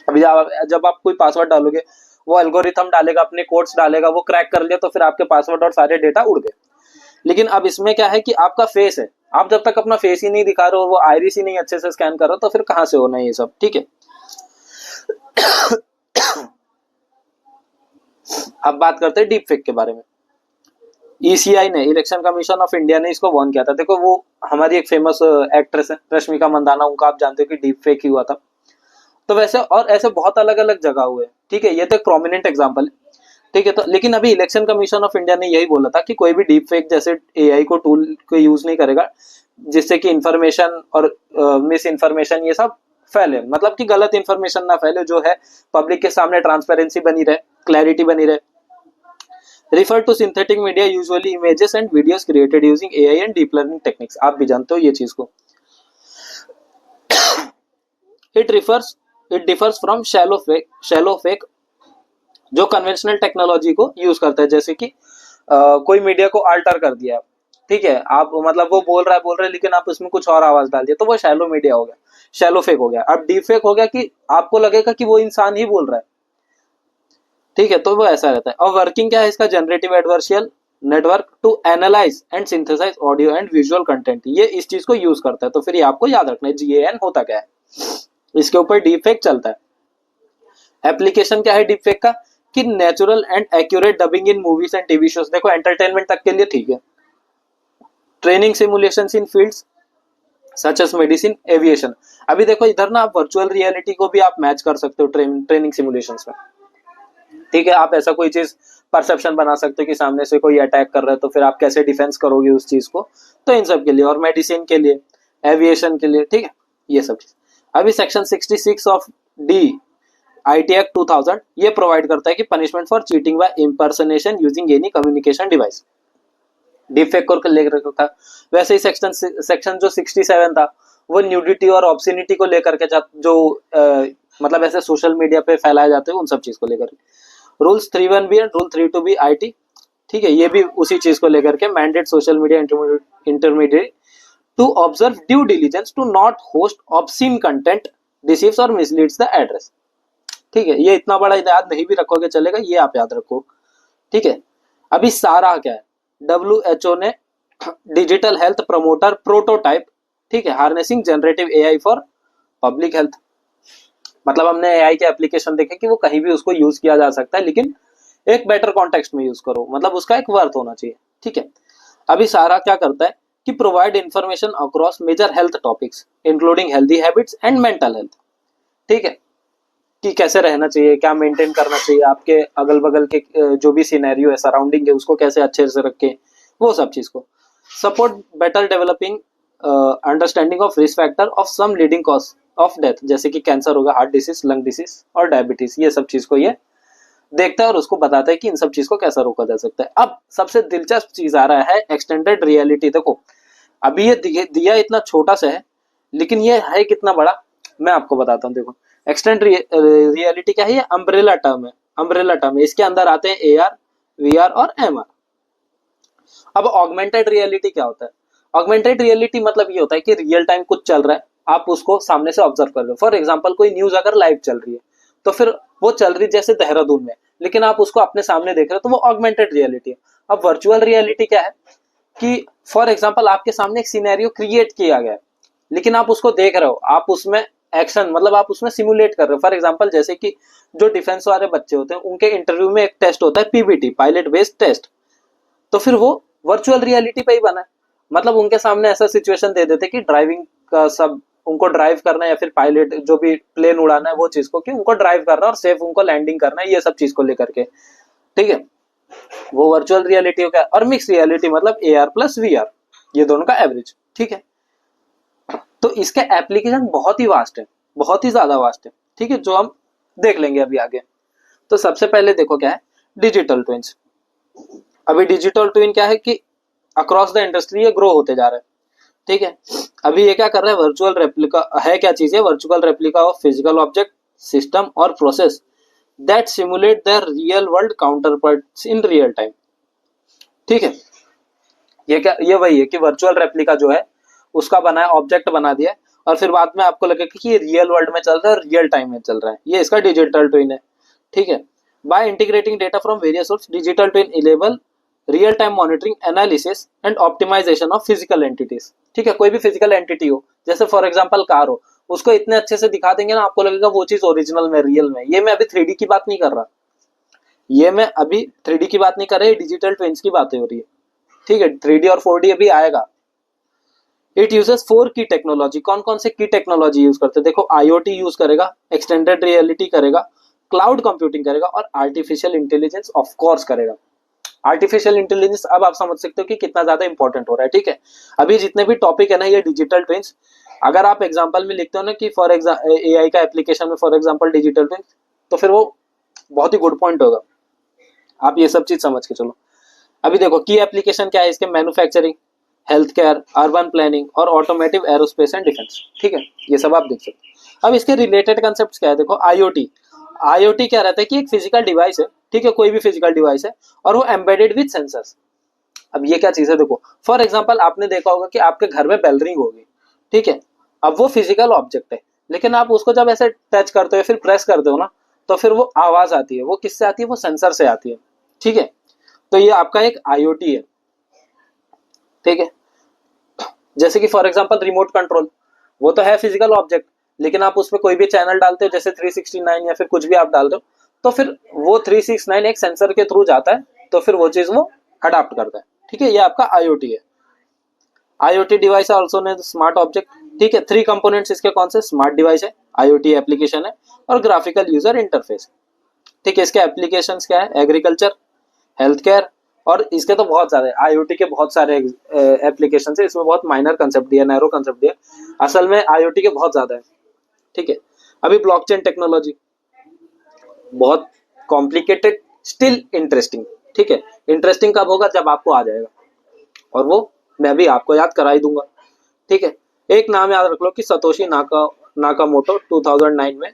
अभी जब आप कोई पासवर्ड डालोगे, वो एल्गोरिथम डालेगा, अपने कोड्स डालेगा, वो क्रैक कर लिया तो फिर आपके पासवर्ड और सारे डेटा उड़ गए। लेकिन अब इसमें क्या है कि आपका फेस है, आप जब तक अपना फेस ही नहीं दिखा रहे हो, वो आइरिस ही नहीं अच्छे से स्कैन कर रहे हो, तो फिर कहां से होना है ये सब, ठीक है। अब बात करते हैं डीप फेक के बारे में। ईसीआई ने, इलेक्शन कमीशन ऑफ इंडिया ने इसको वार्न किया था। देखो वो हमारी एक फेमस एक्ट्रेस है रश्मिका मंदाना, उनका आप जानते हो कि डीप फेक ही हुआ था। तो वैसे और ऐसे बहुत अलग अलग जगह हुए, ठीक है, ये तो एक प्रोमिनेंट एग्जांपल है, ठीक है। तो लेकिन अभी इलेक्शन कमीशन ऑफ इंडिया ने यही बोला था कि कोई भी डीप फेक जैसे एआई को टूल को यूज नहीं करेगा जिससे कि इंफॉर्मेशन और मिस इन्फॉर्मेशन ये सब फैले, मतलब कि गलत इंफॉर्मेशन ना फैले, जो है पब्लिक के सामने ट्रांसपेरेंसी बनी रहे, क्लैरिटी बनी रहे। Refer to synthetic media, usually images and videos created using AI and deep learning techniques. आप भी जानते हो ये चीज को। It differs from shallow fake जो कन्वेंशनल टेक्नोलॉजी को यूज करता है, जैसे कि कोई मीडिया को अल्टर कर दिया, ठीक है, आप मतलब वो बोल रहा है लेकिन आप उसमें कुछ और आवाज डाल दिया, तो वो शैलो मीडिया हो गया, शैलो फेक हो गया। अब डीप फेक हो गया कि आपको लगेगा कि वो इंसान ही बोल रहा है, ठीक है, तो वो ऐसा रहता है। और वर्किंग क्या है इसका, generative adversarial network to analyse and synthesise audio and visual content, ये इस चीज को यूज करता है। तो फिर ये आपको याद रखना है, जीएएन होता क्या है, इसके ऊपर डीप फेक चलता है। एप्लीकेशन क्या है डीप फेक का, कि natural and accurate dubbing in movies and TV shows. देखो एंटरटेनमेंट तक के लिए ठीक है। Training simulations in fields such as medicine, aviation. अभी देखो इधर ना, आप वर्चुअल रियलिटी को भी आप मैच कर सकते हो ट्रेनिंग सिमुलेशंस में, ठीक है। आप ऐसा कोई चीज परसेप्शन बना सकते हो कि सामने से कोई अटैक कर रहा है, तो फिर आप कैसे डिफेंस करोगे उस चीज को, तो इन सब के लिए, और मेडिसिन के लिए, एविएशन के लिए, ठीक है, ये सब चीज। अभी section 66 of the IT act 2000 ये प्रोवाइड करता है कि punishment for cheating by impersonation using any communication device, deep fake को लेकर था। वैसे ही सेक्शन जो 67 था वो न्यूडिटी और ऑब्सिनिटी को लेकर के जो मतलब ऐसे सोशल मीडिया पे फैलाए जाते हैं उन सब चीज को लेकर। Rules 3(1)(b) and rule 3(2)(b) IT, ठीक है, ये भी उसी चीज को लेकर के, mandate social media intermediate to observe due diligence to not host obscene content deceives और मिसलीड्स द एड्रेस, ठीक है। ये इतना बड़ा याद नहीं भी रखोगे चलेगा, ये आप याद रखो, ठीक है। अभी सारा क्या है, WHO ने डिजिटल हेल्थ प्रमोटर प्रोटोटाइप, ठीक है, harnessing generative AI for public health. मतलब हमने एआई के एप्लीकेशन देखे कि वो कहीं भी उसको यूज किया जा सकता है, लेकिन एक बेटर कॉन्टेक्स्ट में यूज करो, मतलब उसका एक वर्थ होना चाहिए, ठीक है। अभी सारा क्या करता है कि provide information across major health topics including healthy habits and mental health, ठीक है, कि कैसे रहना चाहिए, क्या मेंटेन करना चाहिए, आपके अगल बगल के जो भी सिनेरियो है, सराउंडिंग है, उसको कैसे अच्छे से रखें, वो सब चीज को support better developing understanding of risk factor of some leading cause of death, जैसे कि कैंसर होगा, हार्ट डिसीज, लंग डिसीज और डायबिटीज, ये सब चीज को ये देखता है और उसको बताता है कि इन सब चीज को कैसा रोका जा सकता है। अब सबसे दिलचस्प चीज आ रहा है एक्सटेंडेड रियलिटी। देखो अभी ये दिया इतना छोटा सा है, लेकिन ये है कितना बड़ा, मैं आपको बताता हूँ। देखो एक्सटेंड रियलिटी क्या है, ये अम्ब्रेला टर्म है, अम्ब्रेला टर्म है, इसके अंदर आते हैं AR, VR और MR। अब ऑगमेंटेड रियलिटी क्या होता है, ऑगमेंटेड रियलिटी मतलब ये होता है कि रियल टाइम कुछ चल रहा है, आप उसको सामने से ऑब्जर्व कर रहे हो। फॉर एग्जाम्पल कोई न्यूज अगर लाइव चल रही है, तो फिर वो चल रही जैसे देहरादून में, लेकिन आप उसको अपने सामने देख रहे हो, तो वो ऑगमेंटेड रियलिटी है। अब वर्चुअल रियलिटी क्या है कि फॉर एग्जाम्पल आपके सामने एक सिनेरियो क्रिएट किया गया है, लेकिन आप उसको देख रहे हो, आप उसमें एक्शन, मतलब आप उसमें सिमुलेट कर रहे हो। फॉर एग्जाम्पल जैसे कि जो डिफेंस वाले बच्चे होते हैं, उनके इंटरव्यू में एक टेस्ट होता है PBT, पायलट बेस्ड टेस्ट, तो फिर वो वर्चुअल रियलिटी पे ही बना है। मतलब उनके सामने ऐसा सिचुएशन दे देते कि ड्राइविंग का सब, उनको ड्राइव करना है या फिर पायलट जो भी प्लेन उड़ाना है वो चीज को, कि उनको ड्राइव करना है और सेफ उनको लैंडिंग करना है, ये सब चीज को लेकर के, ठीक है, वो वर्चुअल रियलिटी हो गया। और मिक्स रियलिटी मतलब AR प्लस VR, ये दोनों का एवरेज, ठीक है। तो इसके एप्लीकेशन बहुत ही वास्ट है, बहुत ही ज्यादा वास्ट है, ठीक है, जो हम देख लेंगे अभी आगे। तो सबसे पहले देखो क्या है डिजिटल ट्विंस। अभी डिजिटल ट्विन क्या है कि अक्रॉस द इंडस्ट्री ये ग्रो होते जा रहा है, ठीक है। अभी ये क्या कर रहा है, वर्चुअल रेप्लिका है, क्या चीज है, virtual replica of physical object, system और process that simulate the real world counterparts in real time, ठीक है। ये क्या, ये वही है कि वर्चुअल रेप्लिका जो है उसका बना है, ऑब्जेक्ट बना दिया है, और फिर बाद में आपको लगेगा कि ये रियल वर्ल्ड में चल रहा है, रियल टाइम में चल रहा है, ये इसका डिजिटल ट्विन है, ठीक है। By integrating data from various source, digital twin enable real time monitoring, analysis and optimisation of physical entities, ठीक है। कोई भी फिजिकल एंटिटी हो, जैसे फॉर एग्जांपल कार हो, उसको इतने अच्छे से दिखा देंगे ना, आपको लगेगा वो चीज ओरिजिनल में, रियल में। ये मैं अभी 3D की बात नहीं कर रहा, ये मैं अभी 3D की बात नहीं कर रही, डिजिटल ट्विन्स की बातें हो रही है, ठीक है। 3D और 4D अभी आएगा। इट यूजेस 4 की टेक्नोलॉजी, कौन कौन से की टेक्नोलॉजी यूज करते हैं, देखो IoT यूज करेगा, एक्सटेंडेड रियलिटी करेगा, क्लाउड कंप्यूटिंग करेगा और आर्टिफिशियल इंटेलिजेंस ऑफ कोर्स करेगा। आर्टिफिशियल इंटेलिजेंस अब आप समझ सकते हो कि कितना ज्यादा इंपॉर्टेंट हो रहा है, ठीक है। अभी जितने भी टॉपिक है ना ये डिजिटल ट्विंस, अगर आप एग्जांपल में लिखते हो ना कि फॉर एग्जांपल AI का एप्लीकेशन में फॉर एग्जांपल डिजिटल ट्विंस, तो फिर वो बहुत ही गुड पॉइंट होगा, आप ये सब चीज समझ के चलो। अभी देखो की एप्लीकेशन क्या है इसके, manufacturing, health care, urban planning और ऑटोमेटिव एरोस्पेस एंड डिफेंस, ठीक है, ये सब आप देख सकते हो। अब इसके रिलेटेड कंसेप्ट क्या है, देखो IoT क्या रहता है कि एक फिजिकल डिवाइस है, ठीक है, कोई भी फिजिकल डिवाइस है और वो एम्बेडेड विद सेंसर्स। अब ये क्या चीज है, देखो फॉर एग्जांपल आपने देखा होगा कि आपके घर में बेल रिंग होगी, ठीक है, अब वो फिजिकल ऑब्जेक्ट है, लेकिन आप उसको जब ऐसे टच करते हो फिर प्रेस करते हो ना, तो फिर वो आवाज आती है, वो किससे आती है, वो सेंसर से आती है, ठीक है। तो ये आपका एक IoT है, ठीक है। जैसे कि फॉर एग्जांपल रिमोट कंट्रोल, वो तो है फिजिकल ऑब्जेक्ट, लेकिन आप उसमें कोई भी चैनल डालते हो, जैसे 369 या फिर कुछ भी आप डाल दो, तो फिर वो 369 एक सेंसर के थ्रू जाता है, तो फिर वो चीज वो अडाप्ट करता है, ठीक है, ये आपका IoT है। IoT डिवाइस ऑल्सो ने स्मार्ट ऑब्जेक्ट, ठीक है। 3 कंपोनेंट्स इसके कौन से, स्मार्ट डिवाइस है, IoT एप्लीकेशन है और ग्राफिकल यूजर इंटरफेस, ठीक है। इसके एप्लीकेशंस क्या है, एग्रीकल्चर, हेल्थ केयर, और इसके तो बहुत सारे IoT के बहुत सारे एप्लीकेशन है, इसमें बहुत माइनर कंसेप्ट दिया, नैरो कंसेप्ट दिया, असल में IoT के बहुत ज्यादा है, ठीक है। अभी ब्लॉकचेन टेक्नोलॉजी बहुत कॉम्प्लिकेटेड, स्टिल इंटरेस्टिंग, ठीक है। इंटरेस्टिंग कब होगा, जब आपको आ जाएगा, और वो मैं भी आपको याद करा ही दूंगा, ठीक है। एक नाम याद रख लो कि सतोशी नाकामोटो 2009 में,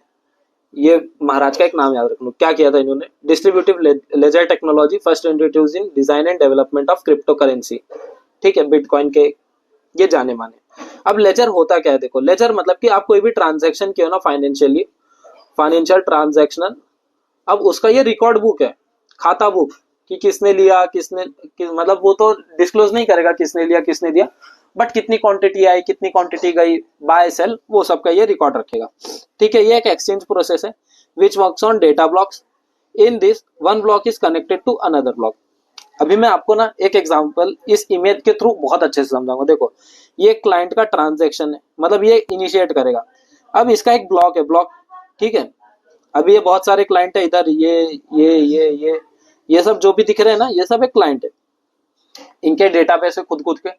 ये महाराज का एक नाम याद रख लो, क्या किया था इन्होंने, distributive ledger technology first introduce in design and development of crypto currency, ठीक है, बिटकॉइन के ये जाने माने। अब लेजर होता क्या है, देखो लेजर मतलब कि आप कोई भी ट्रांजैक्शन किया ना, फाइनेंशियल ट्रांजैक्शन, अब उसका ये रिकॉर्ड बुक है, खाता बुक, कि किसने लिया, मतलब वो तो डिस्क्लोज नहीं करेगा किसने लिया किसने दिया, बट कितनी क्वांटिटी आई, कितनी क्वांटिटी गई, बाय सेल, वो सब का ये रिकॉर्ड रखेगा। ठीक है, ये एक एक्सचेंज प्रोसेस है which works on data blocks. In this one block is connected to another block. अभी मैं आपको ना एक एग्जांपल इस इमेज के थ्रू बहुत अच्छे से समझाऊंगा। देखो, ये क्लाइंट का ट्रांजैक्शन है, मतलब ये इनिशिएट करेगा। अब इसका एक ब्लॉक है, ब्लॉक, ठीक है। अभी ये बहुत सारे क्लाइंट है, इधर ये सब जो भी दिख रहे हैं ना, ये सब एक क्लाइंट है, इनके डेटाबेस है खुद के।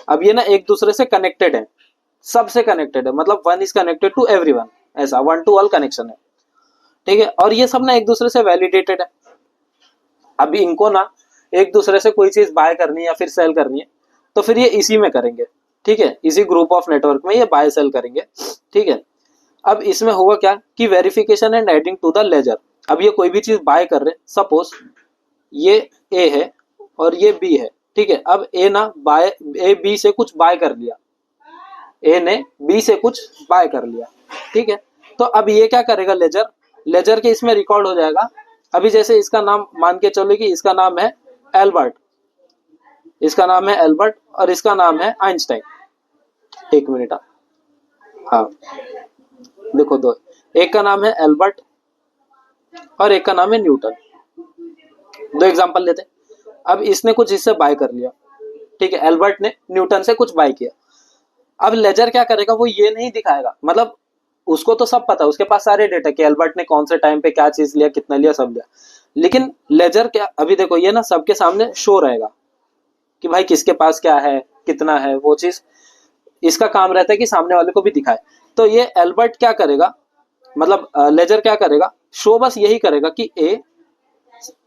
अब ये ना एक दूसरे से कनेक्टेड है, सबसे कनेक्टेड है, मतलब one is connected to everyone, ऐसा वन टू ऑल कनेक्शन है। ठीक है, और ये सब ना एक दूसरे से वैलिडेटेड है। अभी इनको ना एक दूसरे से कोई चीज बाय करनी है या फिर सेल करनी है, तो फिर ये इसी में करेंगे। ठीक है, इसी ग्रुप ऑफ नेटवर्क में ये बाय सेल करेंगे। ठीक है, अब इसमें होगा क्या कि verification and adding to the ledger. अब ये कोई भी चीज बाय कर रहे, सपोज ये ए है और ये बी है। ठीक है, अब ए ना बाय, ए बी से कुछ बाय कर लिया, ए ने बी से कुछ बाय कर लिया। ठीक है, तो अब ये क्या करेगा, लेजर, लेजर के इसमें रिकॉर्ड हो जाएगा। अभी जैसे इसका नाम मान के चलो कि इसका नाम है एल्बर्ट, इसका नाम है एल्बर्ट और इसका नाम है आइंस्टाइन। एक मिनट, हाँ देखो, दो, एक का नाम है एल्बर्ट और एक का नाम है न्यूटन। दो एग्जांपल लेते। अब इसने कुछ इससे बाय कर लिया, ठीक है, एल्बर्ट ने न्यूटन से कुछ बाय किया। अब लेजर क्या करेगा, वो ये नहीं दिखाएगा, मतलब उसको तो सब पता है, उसके पास सारे डेटा कि एल्बर्ट ने कौन से टाइम पे क्या चीज लिया, कितना लिया, सब लिया। लेकिन लेजर क्या, अभी देखो ये ना सबके सामने शो रहेगा कि भाई किसके पास क्या है, कितना है, वो चीज इसका काम रहता है कि सामने वाले को भी दिखाए। तो ये एल्बर्ट क्या करेगा, मतलब लेजर क्या करेगा, शो बस यही करेगा कि ए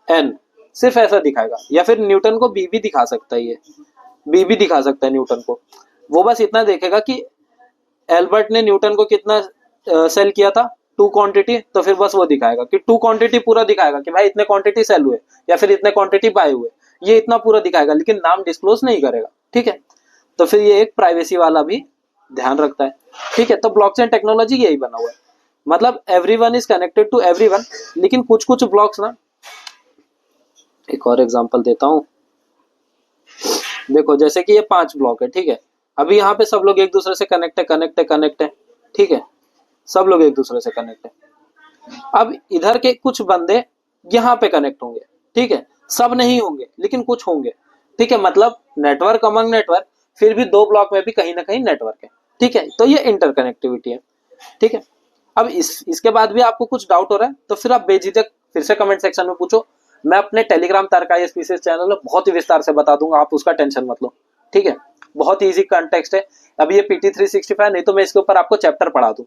एन, सिर्फ ऐसा दिखाएगा। या फिर न्यूटन को बी भी दिखा सकता है, ये बी भी दिखा सकता है न्यूटन को। वो बस इतना देखेगा कि एल्बर्ट ने न्यूटन को कितना सेल किया था, टू क्वांटिटी, तो फिर बस वो दिखाएगा कि टू क्वांटिटी पूरा दिखाएगा कि भाई इतने क्वांटिटी सेल हुए या फिर इतने क्वांटिटी बाय हुए, ये इतना पूरा दिखाएगा, लेकिन नाम डिस्क्लोज नहीं करेगा। ठीक है, तो फिर ये एक प्राइवेसी वाला भी ध्यान रखता है। ठीक है, तो ब्लॉकचेन टेक्नोलॉजी यही बना हुआ है, मतलब everyone is connected to everyone. लेकिन कुछ कुछ ब्लॉक्स ना, एक और एग्जांपल देता हूं। देखो, जैसे कि ये 5 ब्लॉक है, ठीक है, अभी यहाँ पे सब लोग एक दूसरे से कनेक्ट है। ठीक है, सब लोग एक दूसरे से कनेक्ट है। अब इधर के कुछ बंदे यहाँ पे कनेक्ट होंगे, ठीक है, सब नहीं होंगे लेकिन कुछ होंगे। ठीक है, मतलब नेटवर्क अमंग नेटवर्क, फिर भी 2 ब्लॉक में भी कहीं ना कहीं नेटवर्क है। ठीक है, तो ये इंटरकनेक्टिविटी है। ठीक है, अब इसके बाद भी आपको कुछ डाउट हो रहा है तो फिर आप बेझिझक फिर से कमेंट सेक्शन में पूछो। मैं अपने टेलीग्राम तारक ISPCS चैनल में बहुत ही विस्तार से बता दूंगा, आप उसका टेंशन मत लो। ठीक है, बहुत इजी कॉन्टेक्स्ट है। अब ये PT365 नहीं तो मैं इसके ऊपर आपको चैप्टर पढ़ा दूं।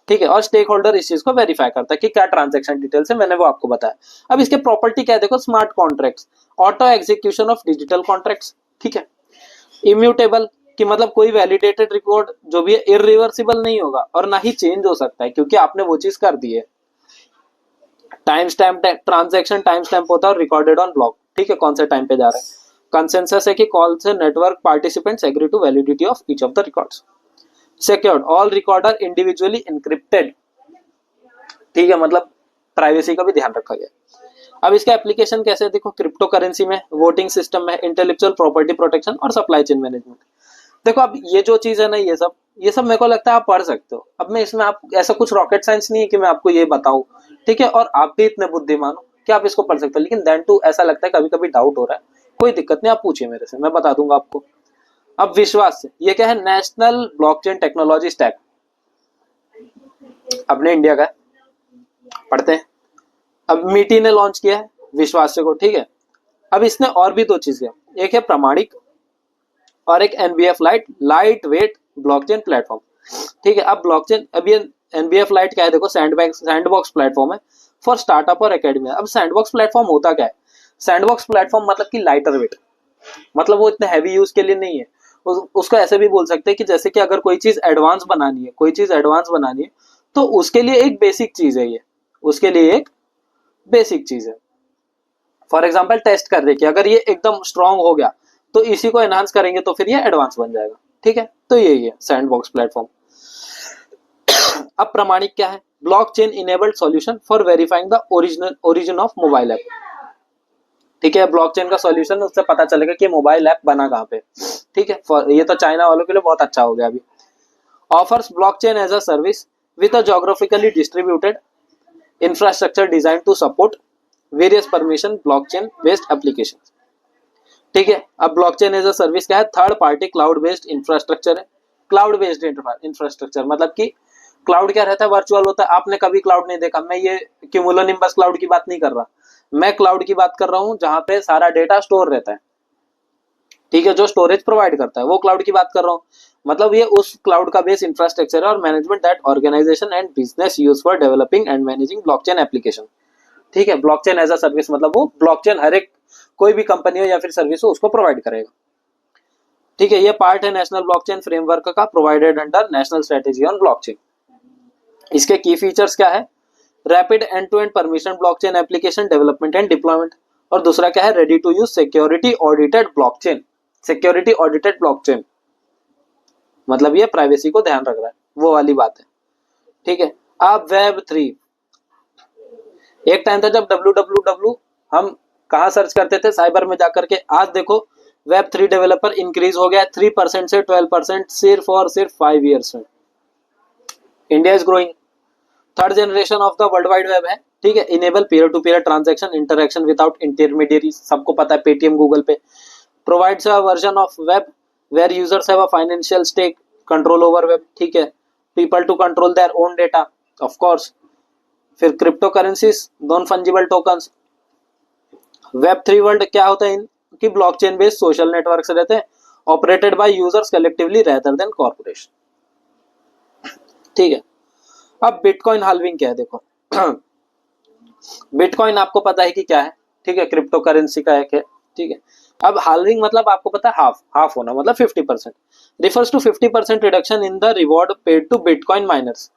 ठीक है, और स्टेक होल्डर इस चीज को वेरीफाई करता है कि क्या ट्रांजैक्शन डिटेल्स है, मैंने वो आपको बताया। अब इसके प्रॉपर्टी क्या है, देखो, smart contracts, auto execution of digital contracts. ठीक है, इम्यूटेबल, कि मतलब कोई वैलिडेटेड रिकॉर्ड जो भी है इरिवर्सिबल नहीं होगा और ना ही चेंज हो सकता है क्योंकि आपने वो चीज कर दी है। Time stamp, transaction time stamp होता है और रिकॉर्डेड ऑन ब्लॉक। ठीक है, कौन से टाइम पे जा रहा है। कंसेंसस है कि कॉल से network participants agree to validity of each of the records. Secured, all record are individually encrypted. ठीक है, मतलब प्राइवेसी का भी ध्यान रखा गया। अब इसका एप्लीकेशन कैसे है, देखो, क्रिप्टो करेंसी में, वोटिंग सिस्टम में, इंटेलेक्चुअल प्रॉपर्टी प्रोटेक्शन और सप्लाई चेन मैनेजमेंट। देखो, अब ये जो चीज है ना, ये सब मेरे को लगता है आप पढ़ सकते हो। अब मैं इसमें आप ऐसा कुछ रॉकेट साइंस नहीं है कि मैं आपको ये बताऊं। ठीक है, और आप भी इतने बुद्धिमान हो कि आप इसको पढ़ सकते हो, लेकिन देन टू ऐसा लगता है कभी कभी डाउट हो रहा है, कोई दिक्कत नहीं, आप पूछिए मेरे से, मैं बता दूंगा आपको। अब विश्वास से, ये क्या है, नेशनल ब्लॉकचेन टेक्नोलॉजी स्टैक, अपने इंडिया का है, पढ़ते हैं। अब मीटी ने लॉन्च किया है विश्वास को। ठीक है, अब इसने और भी 2 चीजें, एक है प्रमाणिक और एक NBF light weight blockchain platform. ठीक है, अब ब्लॉकचेन, अब ये NBF लाइट क्या है, देखो, सैंडबॉक्स प्लेटफॉर्म है फॉर स्टार्टअप और एकेडमी। अब सैंडबॉक्स प्लेटफॉर्म होता क्या है, सैंडबॉक्स प्लेटफॉर्म मतलब कि लाइटर वेट, मतलब वो इतने हैवी यूज के लिए नहीं है। उसको ऐसे भी बोल सकते हैं कि जैसे कि अगर कोई चीज एडवांस बनानी है, तो उसके लिए एक बेसिक चीज है, ये उसके लिए एक बेसिक चीज है। फॉर एग्जाम्पल टेस्ट कर रहे कि अगर ये एकदम स्ट्रांग हो गया तो इसी को एनहांस करेंगे तो फिर ये एडवांस बन जाएगा। ठीक है, तो यही है सैंडबॉक्स प्लेटफॉर्म। अब प्रमाणिक क्या है, blockchain enabled solution for verifying the origin of mobile app. ठीक है, ब्लॉकचेन का सॉल्यूशन उससे पता चलेगा कि मोबाइल ऐप बना कहाँ पे। ठीक है, ये तो चाइना वालों के लिए बहुत अच्छा हो गया अभी। Offers blockchain as a service with a geographically distributed infrastructure design to support various permission blockchain based application. ठीक है, अब ब्लॉकचेन एज अ सर्विस क्या है, third party cloud based infrastructure है। क्लाउड बेस्ड इंफ्रास्ट्रक्चर मतलब कि क्लाउड क्या रहता है, वर्चुअल होता है। आपने कभी क्लाउड नहीं देखा, मैं ये क्यूमुलोनिम्बस क्लाउड की बात नहीं कर रहा, मैं क्लाउड की बात कर रहा हूं जहां पे सारा डेटा स्टोर रहता है। ठीक है, जो स्टोरेज प्रोवाइड करता है वो क्लाउड की बात कर रहा हूँ। मतलब ये उस क्लाउड का बेस इंफ्रास्ट्रक्चर है और management that organisation and business use for developing and managing blockchain application. ठीक है, ब्लॉकचेन एज अ सर्विस मतलब वो ब्लॉकचेन हर एक कोई भी कंपनी हो या फिर सर्विस हो उसको प्रोवाइड करेगा। ठीक है, ये पार्ट है नेशनल ब्लॉकचेन फ्रेमवर्क का provided under national strategy on blockchain. इसके की फीचर्स क्या है, rapid end to end permission blockchain application development and deployment, और दूसरा क्या है, ready to use security audited blockchain. Security audited blockchain मतलब ये प्राइवेसी को ध्यान रख रहा है, वो वाली बात है। ठीक है, अब वेब 3, एक टाइम था जब www हम कहा सर्च करते थे, साइबर में जाकर के। आज देखो वेब 3 डेवलपर इंक्रीज हो गया 3% से 12% सिर्फ और सिर्फ 5 ईयर्स में। India is growing. Third generation of the world wide web है। ठीक है, enable peer to peer transaction interaction without intermediary, सबको पता है Paytm Google pay. Provides a version of web where users have a financial stake control over web. ठीक है, people to control their own data of course. फिर crypto currencies, non fungible tokens. Web 3 world क्या होता है, इनकी blockchain based social networks रहते हैं, operated by users collectively rather than corporation. ठीक है, अब बिटकॉइन हाल्विंग क्या है, देखो बिटकॉइन आपको पता है कि क्या है। ठीक है, क्रिप्टो करेंसी का एक है। ठीक है, अब हाल्विंग मतलब आपको पता है हाफ, हाफ होना मतलब 50%, refers to 50% reduction in the reward paid to bitcoin miners.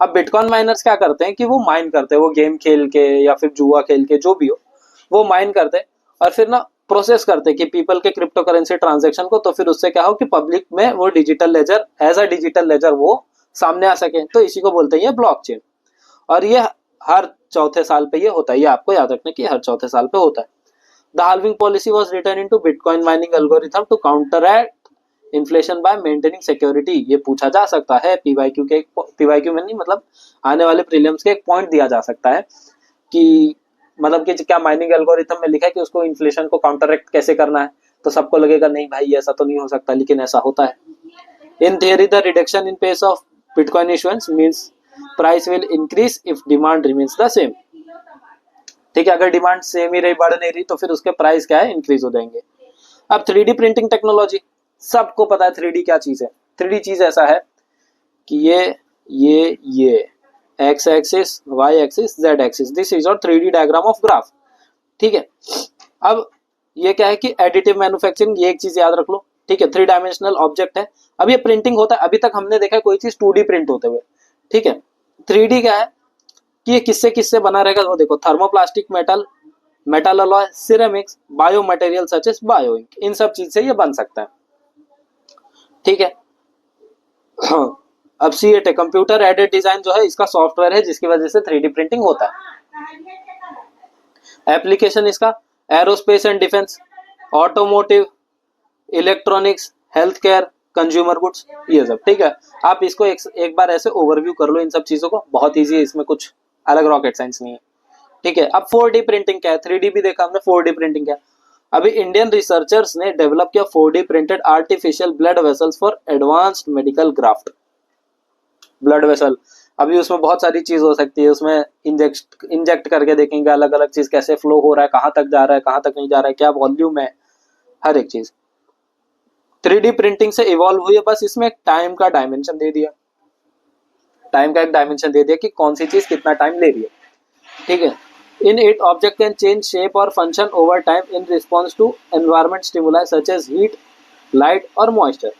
अब बिटकॉइन माइनर्स क्या करते हैं कि वो माइन करते हैं, वो गेम खेल के या फिर जुआ खेल के जो भी हो, वो माइन करते हैं और फिर ना प्रोसेस करते हैं कि पीपल के क्रिप्टो करेंसी ट्रांजेक्शन को, तो फिर उससे क्या हो कि पब्लिक में वो digital ledger as a digital ledger वो सामने आ सके। तो इसी को बोलते हैं ये ब्लॉकचेन। और ये हर चौथे साल पे ये होता है, ये आपको याद रखना कि हर चौथे साल पे होता है। The halving policy was written into bitcoin mining algorithm to counteract inflation by maintaining security. ये पूछा जा सकता है पीवाईक्यू के, पीवाईक्यू में नहीं मतलब आने वाले प्रीलिम्स के एक पॉइंट दिया जा सकता है कि मतलब कि क्या माइनिंग एल्गोरिथम में लिखा है कि उसको इन्फ्लेशन को काउंटरैक्ट कैसे करना है। तो सबको लगेगा नहीं भाई ऐसा तो नहीं हो सकता, लेकिन ऐसा होता है। In theory the reduction in pace of bitcoin issuance means price will increase if demand remains the same. ठीक है, अगर डिमांड सेम ही रही, बढ़ नहीं रही, तो फिर उसके प्राइस क्या है, इंक्रीज हो जाएंगे। अब 3D प्रिंटिंग टेक्नोलॉजी, सबको पता है 3D क्या चीज है। 3D चीज ऐसा है कि ये X axis, Y axis, Z axis, this is और 3D डायग्राम ऑफ ग्राफ। ठीक है, अब ये क्या है कि एडिटिव मैन्युफैक्चरिंग, ये एक चीज याद रख लो। ठीक है, 3 डायमेंशनल ऑब्जेक्ट है। अब ये प्रिंटिंग होता है, अभी तक हमने देखा है कोई चीज 2D प्रिंट होते हुए। ठीक है, 3D क्या है कि ये किससे किससे बना रहेगा, वो देखो thermoplastic, metal, metal alloy, ceramics, bio material such as bio ink, इन सब चीज से ये बन सकता है। ठीक है, अब सीएट है, कंप्यूटर एडेड डिजाइन जो है, इसका सॉफ्टवेयर है जिसकी वजह से 3D प्रिंटिंग होता है। एप्लीकेशन इसका aerospace and defence, automotive, electronics, health care, consumer goods, ये सब। ठीक है, आप इसको एक बार ऐसे ओवरव्यू कर लो इन सब चीजों को, बहुत इजी है, इसमें कुछ अलग रॉकेट साइंस नहीं है। ठीक है, अब 4D प्रिंटिंग क्या है, 3D भी देखा हमने, 4D प्रिंटिंग क्या है। अभी इंडियन रिसर्चर्स ने डेवलप किया 4D printed artificial blood vessels for advanced medical graft. Blood vessel, अभी उसमें बहुत सारी चीज हो सकती है, उसमें इंजेक्ट करके देखेंगे अलग अलग चीज कैसे फ्लो हो रहा है, कहां तक जा रहा है, कहां तक नहीं जा रहा है, क्या वॉल्यूम है, हर एक चीज 3D प्रिंटिंग से इवॉल्व हुई है। बस इसमें टाइम का डायमेंशन दे दिया, टाइम का एक डायमेंशन दे दिया कि कौन सी चीज कितना टाइम ले रही है। ठीक है, in it object can change shape और function over time in response to environment stimuli such as heat, light और मॉइस्चर।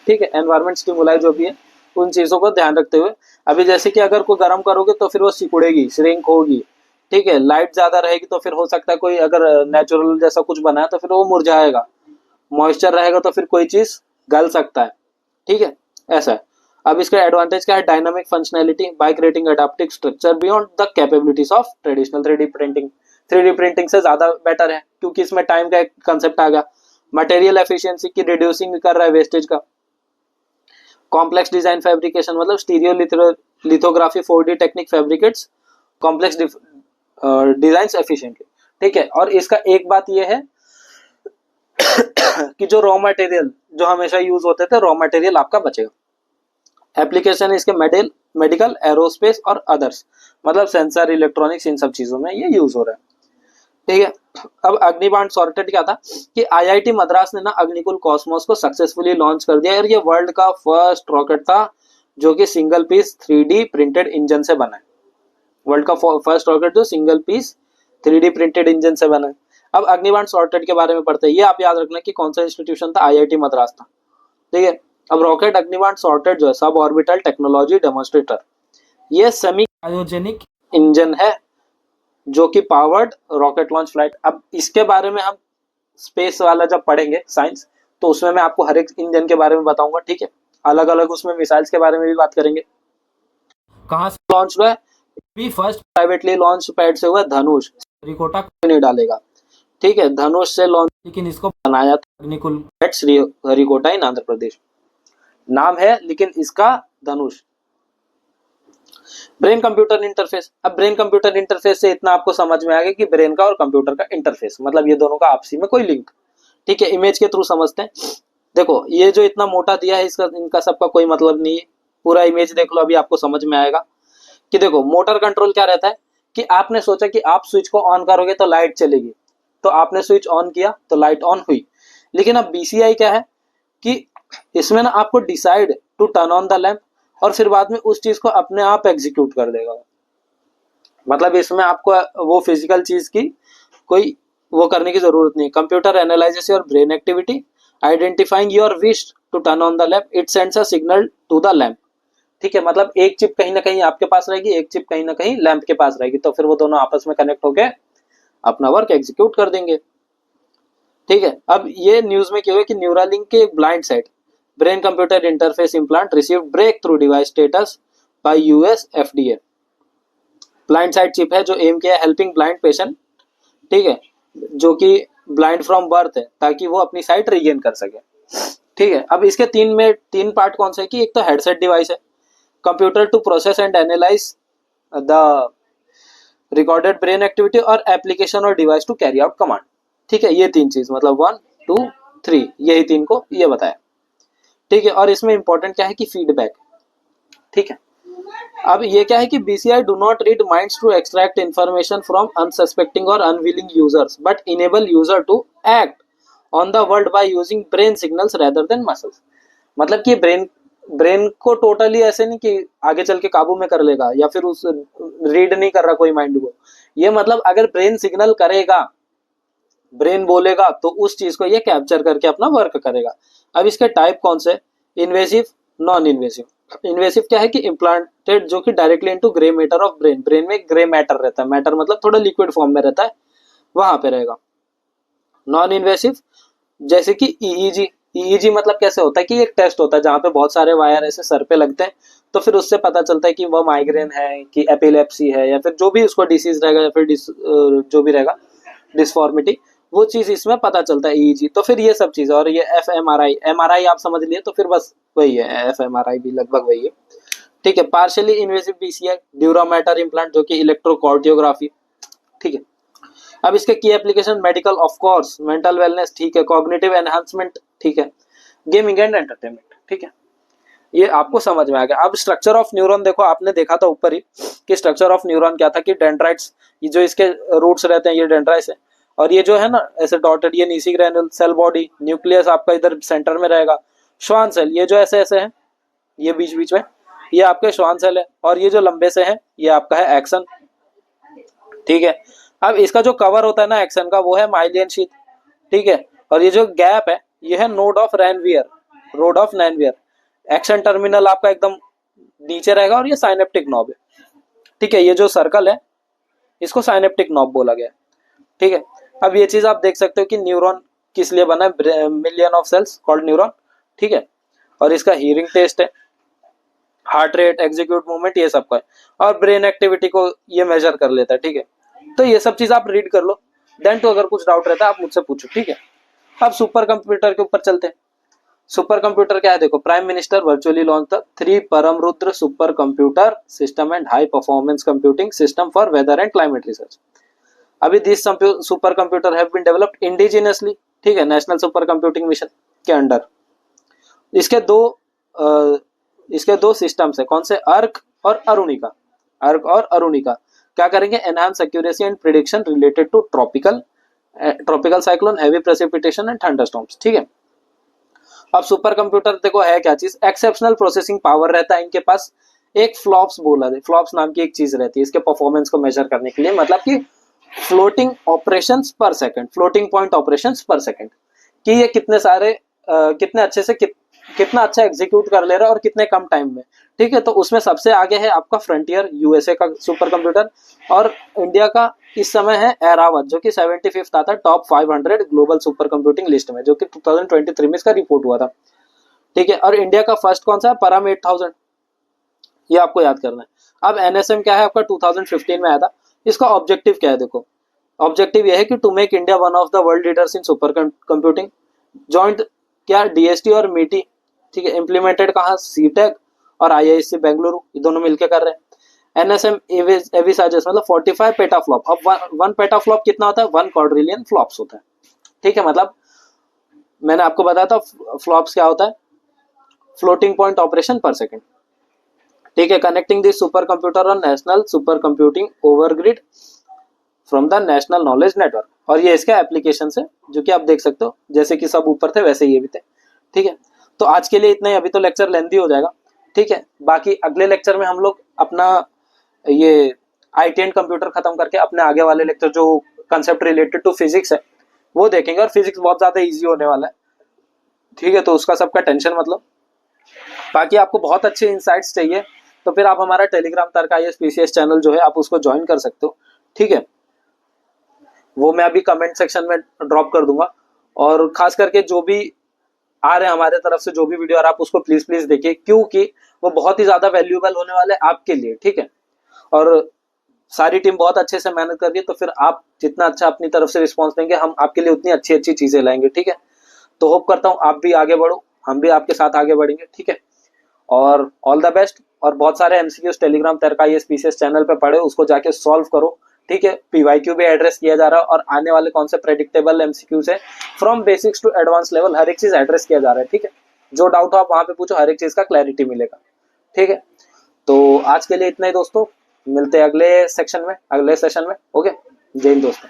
ठीक है, एनवायरमेंट स्टिमुलाई जो भी है उन चीजों को ध्यान रखते हुए, अभी जैसे कि अगर कोई गर्म करोगे तो फिर वो सिकुड़ेगी, श्रिंक होगी। ठीक है, लाइट ज्यादा रहेगी तो फिर हो सकता है कोई अगर नेचुरल जैसा कुछ बना है तो फिर वो मुरझाएगा, मॉइस्चर रहेगा तो फिर कोई चीज गल सकता है। ठीक है, ऐसा है। अब इसका एडवांटेज क्या है, dynamic functionality by creating adaptive structure beyond the capabilities of traditional 3D printing. 3D printing से ज्यादा बेटर है, क्योंकि इसमें टाइम का एक कंसेप्ट आ गया। मटेरियल एफिशिएंसी की रिड्यूसिंग कर रहा है वेस्टेज का। कॉम्प्लेक्स डिजाइन फैब्रिकेशन मतलब stereolithography 4D technique fabricates complex design efficiently, ठीक है। और इसका एक बात यह है कि जो रॉ मटेरियल जो हमेशा यूज होते थे, रॉ मटेरियल आपका बचेगा। एप्लीकेशन इसके मेडिकल, एरोस्पेस और अदर्स, मतलब सेंसर, इलेक्ट्रॉनिक्स, इन सब चीजों में ये यूज हो रहा है, ठीक है। अब अग्निबाण सॉर्टेड क्या था कि आईआईटी मद्रास ने ना अग्निकुल कॉस्मोस को सक्सेसफुली लॉन्च कर दिया, और ये वर्ल्ड का फर्स्ट रॉकेट था जो कि single piece 3D printed engine से बना है। वर्ल्ड का फर्स्ट रॉकेट जो single piece 3D printed engine से बना है। अब अग्निबाण सॉर्टेड के बारे में पढ़ते हैं, ये आप याद रखना कि कौन सा इंस्टीट्यूशन था, आईआईटी मद्रास था, ठीक है। अब रॉकेट अग्निबाण सॉर्टेड जो है सब ऑर्बिटल टेक्नोलॉजी डेमोन्स्ट्रेटर, ये सेमी क्रायोजेनिक इंजन है जो कि पावर्ड रॉकेट लॉन्च फ्लाइट। अब इसके बारे में हम स्पेस वाला जब पढ़ेंगे साइंस, तो उसमें मैं आपको हर एक इंजन के बारे में बताऊंगा, ठीक है। अलग अलग उसमें मिसाइल्स के बारे में भी बात करेंगे। कहाँ से लॉन्च हुआ है, भी फर्स्ट प्राइवेटली लॉन्च पैड से हुआ धनुष, श्रीकोटा कोई नहीं डालेगा, ठीक है। धनुष से लॉन्च, लेकिन इसको बनाया था अग्निकुल एट श्रीहरिकोटा इन आंध्र प्रदेश, नाम है लेकिन इसका धनुष। ब्रेन कंप्यूटर इंटरफेस, अब ब्रेन कंप्यूटर इंटरफेस से इतना आपको समझ में आ गया कि ब्रेन का और कंप्यूटर का इंटरफेस मतलब ये दोनों का आपसी में कोई लिंक, ठीक है। इमेज के थ्रू समझते हैं। देखो ये जो इतना मोटा दिया है इसका इनका सबका कोई मतलब नहीं है, पूरा इमेज देख लो, अभी आपको समझ में आएगा कि देखो मोटर कंट्रोल क्या रहता है कि आपने सोचा कि आप स्विच को ऑन करोगे तो लाइट चलेगी, तो आपने स्विच ऑन किया तो लाइट ऑन हुई। लेकिन अब बीसीआई क्या है कि इसमें ना आपको decide to turn on the lamp, और फिर बाद में उस चीज को अपने आप एग्जीक्यूट कर देगा। मतलब इसमें आपको वो फिजिकल चीज की कोई वो करने की जरूरत नहीं। Computer analyses your brain activity, identifying your wish to turn on the lamp, it sends a signal to the lamp, ठीक है। मतलब एक चिप कहीं ना कहीं आपके पास रहेगी, एक चिप कहीं ना कहीं लैंप के पास रहेगी, तो फिर वो दोनों आपस में कनेक्ट होकर अपना वर्क एग्जीक्यूट कर देंगे, ठीक है। अब ये न्यूज में क्या हुआ कि न्यूरालिंक के Blindsight brain computer interface implant receive breakthrough device status by US FDA. Blindsight chip है जो एम किया है हेल्पिंग ब्लाइंड पेशेंट, ठीक है, जो कि ब्लाइंड फ्रॉम बर्थ है, ताकि वो अपनी साइट रीगेन कर सके, ठीक है। अब इसके तीन पार्ट कौन से है कि एक तो हेडसेट डिवाइस है, computer to process and analyse the recorded brain activity, और एप्लीकेशन और device to carry out command, ठीक है। ये तीन चीज मतलब 1 2 3 यही तीन को ये बताया, ठीक है। और इसमें इंपॉर्टेंट क्या है कि फीडबैक, ठीक है। अब ये क्या है कि BCI do not read minds to extract information from unsuspecting और unwilling users but enable user to act on the world by using brain signals rather than muscles. मतलब कि ब्रेन को टोटली ऐसे नहीं कि आगे चल के काबू में कर लेगा या फिर उस रीड नहीं कर रहा कोई माइंड को, ये मतलब अगर ब्रेन सिग्नल करेगा, ब्रेन बोलेगा तो उस चीज को ये कैप्चर करके अपना वर्क करेगा। अब इसके टाइप कौन से, इन्वेसिव, नॉन इन्वेसिव। इन्वेसिव क्या है कि इम्प्लांटेड जो कि directly into grey matter of brain, brain में ग्रे मैटर रहता है, मैटर मतलब थोड़ा लिक्विड फॉर्म में रहता है, वहां पे रहेगा। नॉन इन्वेसिव जैसे कि ईईजी, ईईजी मतलब कैसे होता है कि एक टेस्ट होता है जहां पे बहुत सारे वायर ऐसे सर पे लगते हैं, तो फिर उससे पता चलता है कि वो माइग्रेन है कि एपिलेप्सी है या फिर जो भी उसको डिसीज रहेगा या फिर जो भी रहेगा डिसफॉर्मिटी, वो चीज इसमें पता चलता है ईईजी। तो फिर ये सब चीज, और ये एफएमआरआई, एमआरआई आप समझ लिए तो फिर बस वही है, एफएमआरआई भी लगभग वही है, ठीक है। Partially invasive BCI dura mater implant जो कि इलेक्ट्रोकार्डियोग्राफी, ठीक है। अब इसके की application medical of course, mental wellness, ठीक है, कॉग्निटिव एनहांसमेंट, ठीक है, गेमिंग एंड एंटरटेनमेंट, ठीक है। ये आपको समझ में आ गया। अब स्ट्रक्चर ऑफ न्यूरॉन देखो, आपने देखा था ऊपर ही कि स्ट्रक्चर ऑफ न्यूरॉन क्या था कि डेंड्राइट्स, ये जो इसके रूट्स रहते हैं ये डेंड्राइट्स है, और ये जो है ना ऐसे डॉटेड ये नीसी ग्रैन्युल, सेल बॉडी, न्यूक्लियस आपका इधर सेंटर में रहेगा, श्वान सेल ये जो ऐसे ऐसे है ये बीच बीच में, ये आपके श्वान सेल है, और ये जो लंबे से है ये आपका है एक्सन, ठीक है। अब इसका जो कवर होता है ना एक्सन का वो है माइलियन शीथ, ठीक है, और ये जो गैप है ये है node of Ranvier, road of Ranvier. Action terminal आपका एकदम नीचे रहेगा, और ये साइनेप्टिक नॉब है, ठीक है। ये जो सर्कल है इसको साइनेप्टिक नॉब बोला गया, ठीक है। अब ये चीज आप देख सकते हो कि न्यूरॉन किस लिए बना है, million of cells called neuron, ठीक है। और इसका हीरिंग टेस्ट है, हार्ट रेट, एग्जीक्यूट मूवमेंट, ये सबका है, और ब्रेन एक्टिविटी को ये मेजर कर लेता है, ठीक है। तो ये सब चीज आप रीड कर लो, देन तो अगर कुछ डाउट रहता है आप मुझसे पूछो, ठीक है। अब सुपर कंप्यूटर के ऊपर चलते हैं। सुपर कंप्यूटर क्या है, देखो, prime minister virtually launch the 3 Param Rudra super computer system and high performance computing system for weather and climate research. अभी this super computer have been developed indigenously, ठीक है, नेशनल सुपर कंप्यूटिंग मिशन के under. इसके दो systems है, कौन से, अर्क और अरुणिका। अर्क और अरुणिका क्या करेंगे, enhance accuracy and prediction related to tropical cyclone, heavy precipitation and thunderstorms, ठीक है। अब सुपर कंप्यूटर देखो है क्या चीज, एक्सेप्शनल प्रोसेसिंग पावर रहता है इनके पास। एक फ्लॉप्स बोला है, फ्लॉप्स नाम की एक चीज रहती है इसके परफॉर्मेंस को मेजर करने के लिए, मतलब कि फ्लोटिंग ऑपरेशंस पर सेकंड, फ्लोटिंग पॉइंट ऑपरेशंस पर सेकंड, कि ये कितने सारे कितने अच्छे से कितना अच्छा एग्जीक्यूट कर ले रहा है और कितने कम टाइम में, ठीक है। तो उसमें सबसे आगे है आपका फ्रंटियर यूएसए का सुपर कंप्यूटर, और इंडिया का इस समय है एरावत, जो कि 75th आता है top 500 global super computing list में, जो कि 2023 में इसका रिपोर्ट हुआ था, ठीक है। और इंडिया का फर्स्ट कौन सा है, परम 8000, ये आपको याद करना है। अब एनएसएम क्या है आपका, 2015 में आया था। इसका ऑब्जेक्टिव क्या है, देखो, ऑब्जेक्टिव यह है कि to make India one of the world leaders in super computing. Joint क्या, डीएसटी और मीटी, ठीक है, इम्प्लीमेंटेड कहाँ, सीटेक और आईआईएससी बेंगलुरु, ये दोनों मिलकर कर रहे हैं। एनएसएम एविसाजेस मतलब 45 पेटाफ्लॉप। अब 1 पेटाफ्लॉप कितना होता है, 1 क्वाड्रिलियन फ्लॉप्स होता है, ठीक है। मतलब मैंने आपको बताया था फ्लॉप्स क्या होता है, floating point operation per second, ठीक है। Connecting this super computer on national super computing over grid from the national knowledge network. और ये इसका एप्लीकेशन है जो कि आप देख सकते हो, जैसे कि सब ऊपर थे वैसे ये भी थे, ठीक है। तो आज के लिए इतना ही, अभी तो लेक्चर लेंथी हो जाएगा, ठीक है। बाकी अगले लेक्चर में हम लोग अपना ये आईटी एंड कंप्यूटर खत्म करके अपने आगे वाले लेक्चर जो कंसेप्ट रिलेटेड टू फिजिक्स है वो देखेंगे, और फिजिक्स बहुत ज्यादा इजी होने वाला है, ठीक है। तो उसका सबका टेंशन मतलब, बाकी आपको बहुत अच्छे इंसाइट्स चाहिए तो फिर आप हमारा टेलीग्राम तर्क आईएएस पीसीएस चैनल जो है आप उसको ज्वाइन कर सकते हो, ठीक है। वो मैं अभी कमेंट सेक्शन में ड्रॉप कर दूंगा, और खास करके जो भी आ रहे हैं हमारे तरफ से जो भी वीडियो आ रहा है आप उसको प्लीज प्लीज देखिए, क्योंकि वो बहुत ही ज्यादा वैल्यूएबल होने वाले हैं आपके लिए, ठीक है। और सारी टीम बहुत अच्छे से मेहनत कर रही है, तो फिर आप जितना अच्छा अपनी तरफ से रिस्पॉन्स देंगे हम आपके लिए उतनी अच्छी अच्छी चीजें लाएंगे, ठीक है। तो होप करता हूँ आप भी आगे बढ़ो, हम भी आपके साथ आगे बढ़ेंगे, ठीक है। और ऑल द बेस्ट। और बहुत सारे एमसीक्यूज टेलीग्राम तर्क आईएएस पीसीएस चैनल पे पढ़े, उसको जाके सॉल्व करो, ठीक है। पीवाईक्यू भी एड्रेस किया जा रहा है, और आने वाले कौन से प्रेडिक्टेबल एमसीक्यूज है from basics to advance level, हर एक चीज एड्रेस किया जा रहा है, ठीक है। जो डाउट हो आप वहां पे पूछो, हर एक चीज का क्लैरिटी मिलेगा, ठीक है। तो आज के लिए इतना ही दोस्तों, मिलते हैं अगले सेक्शन में, अगले सेशन में, ओके। जय हिंद दोस्तों।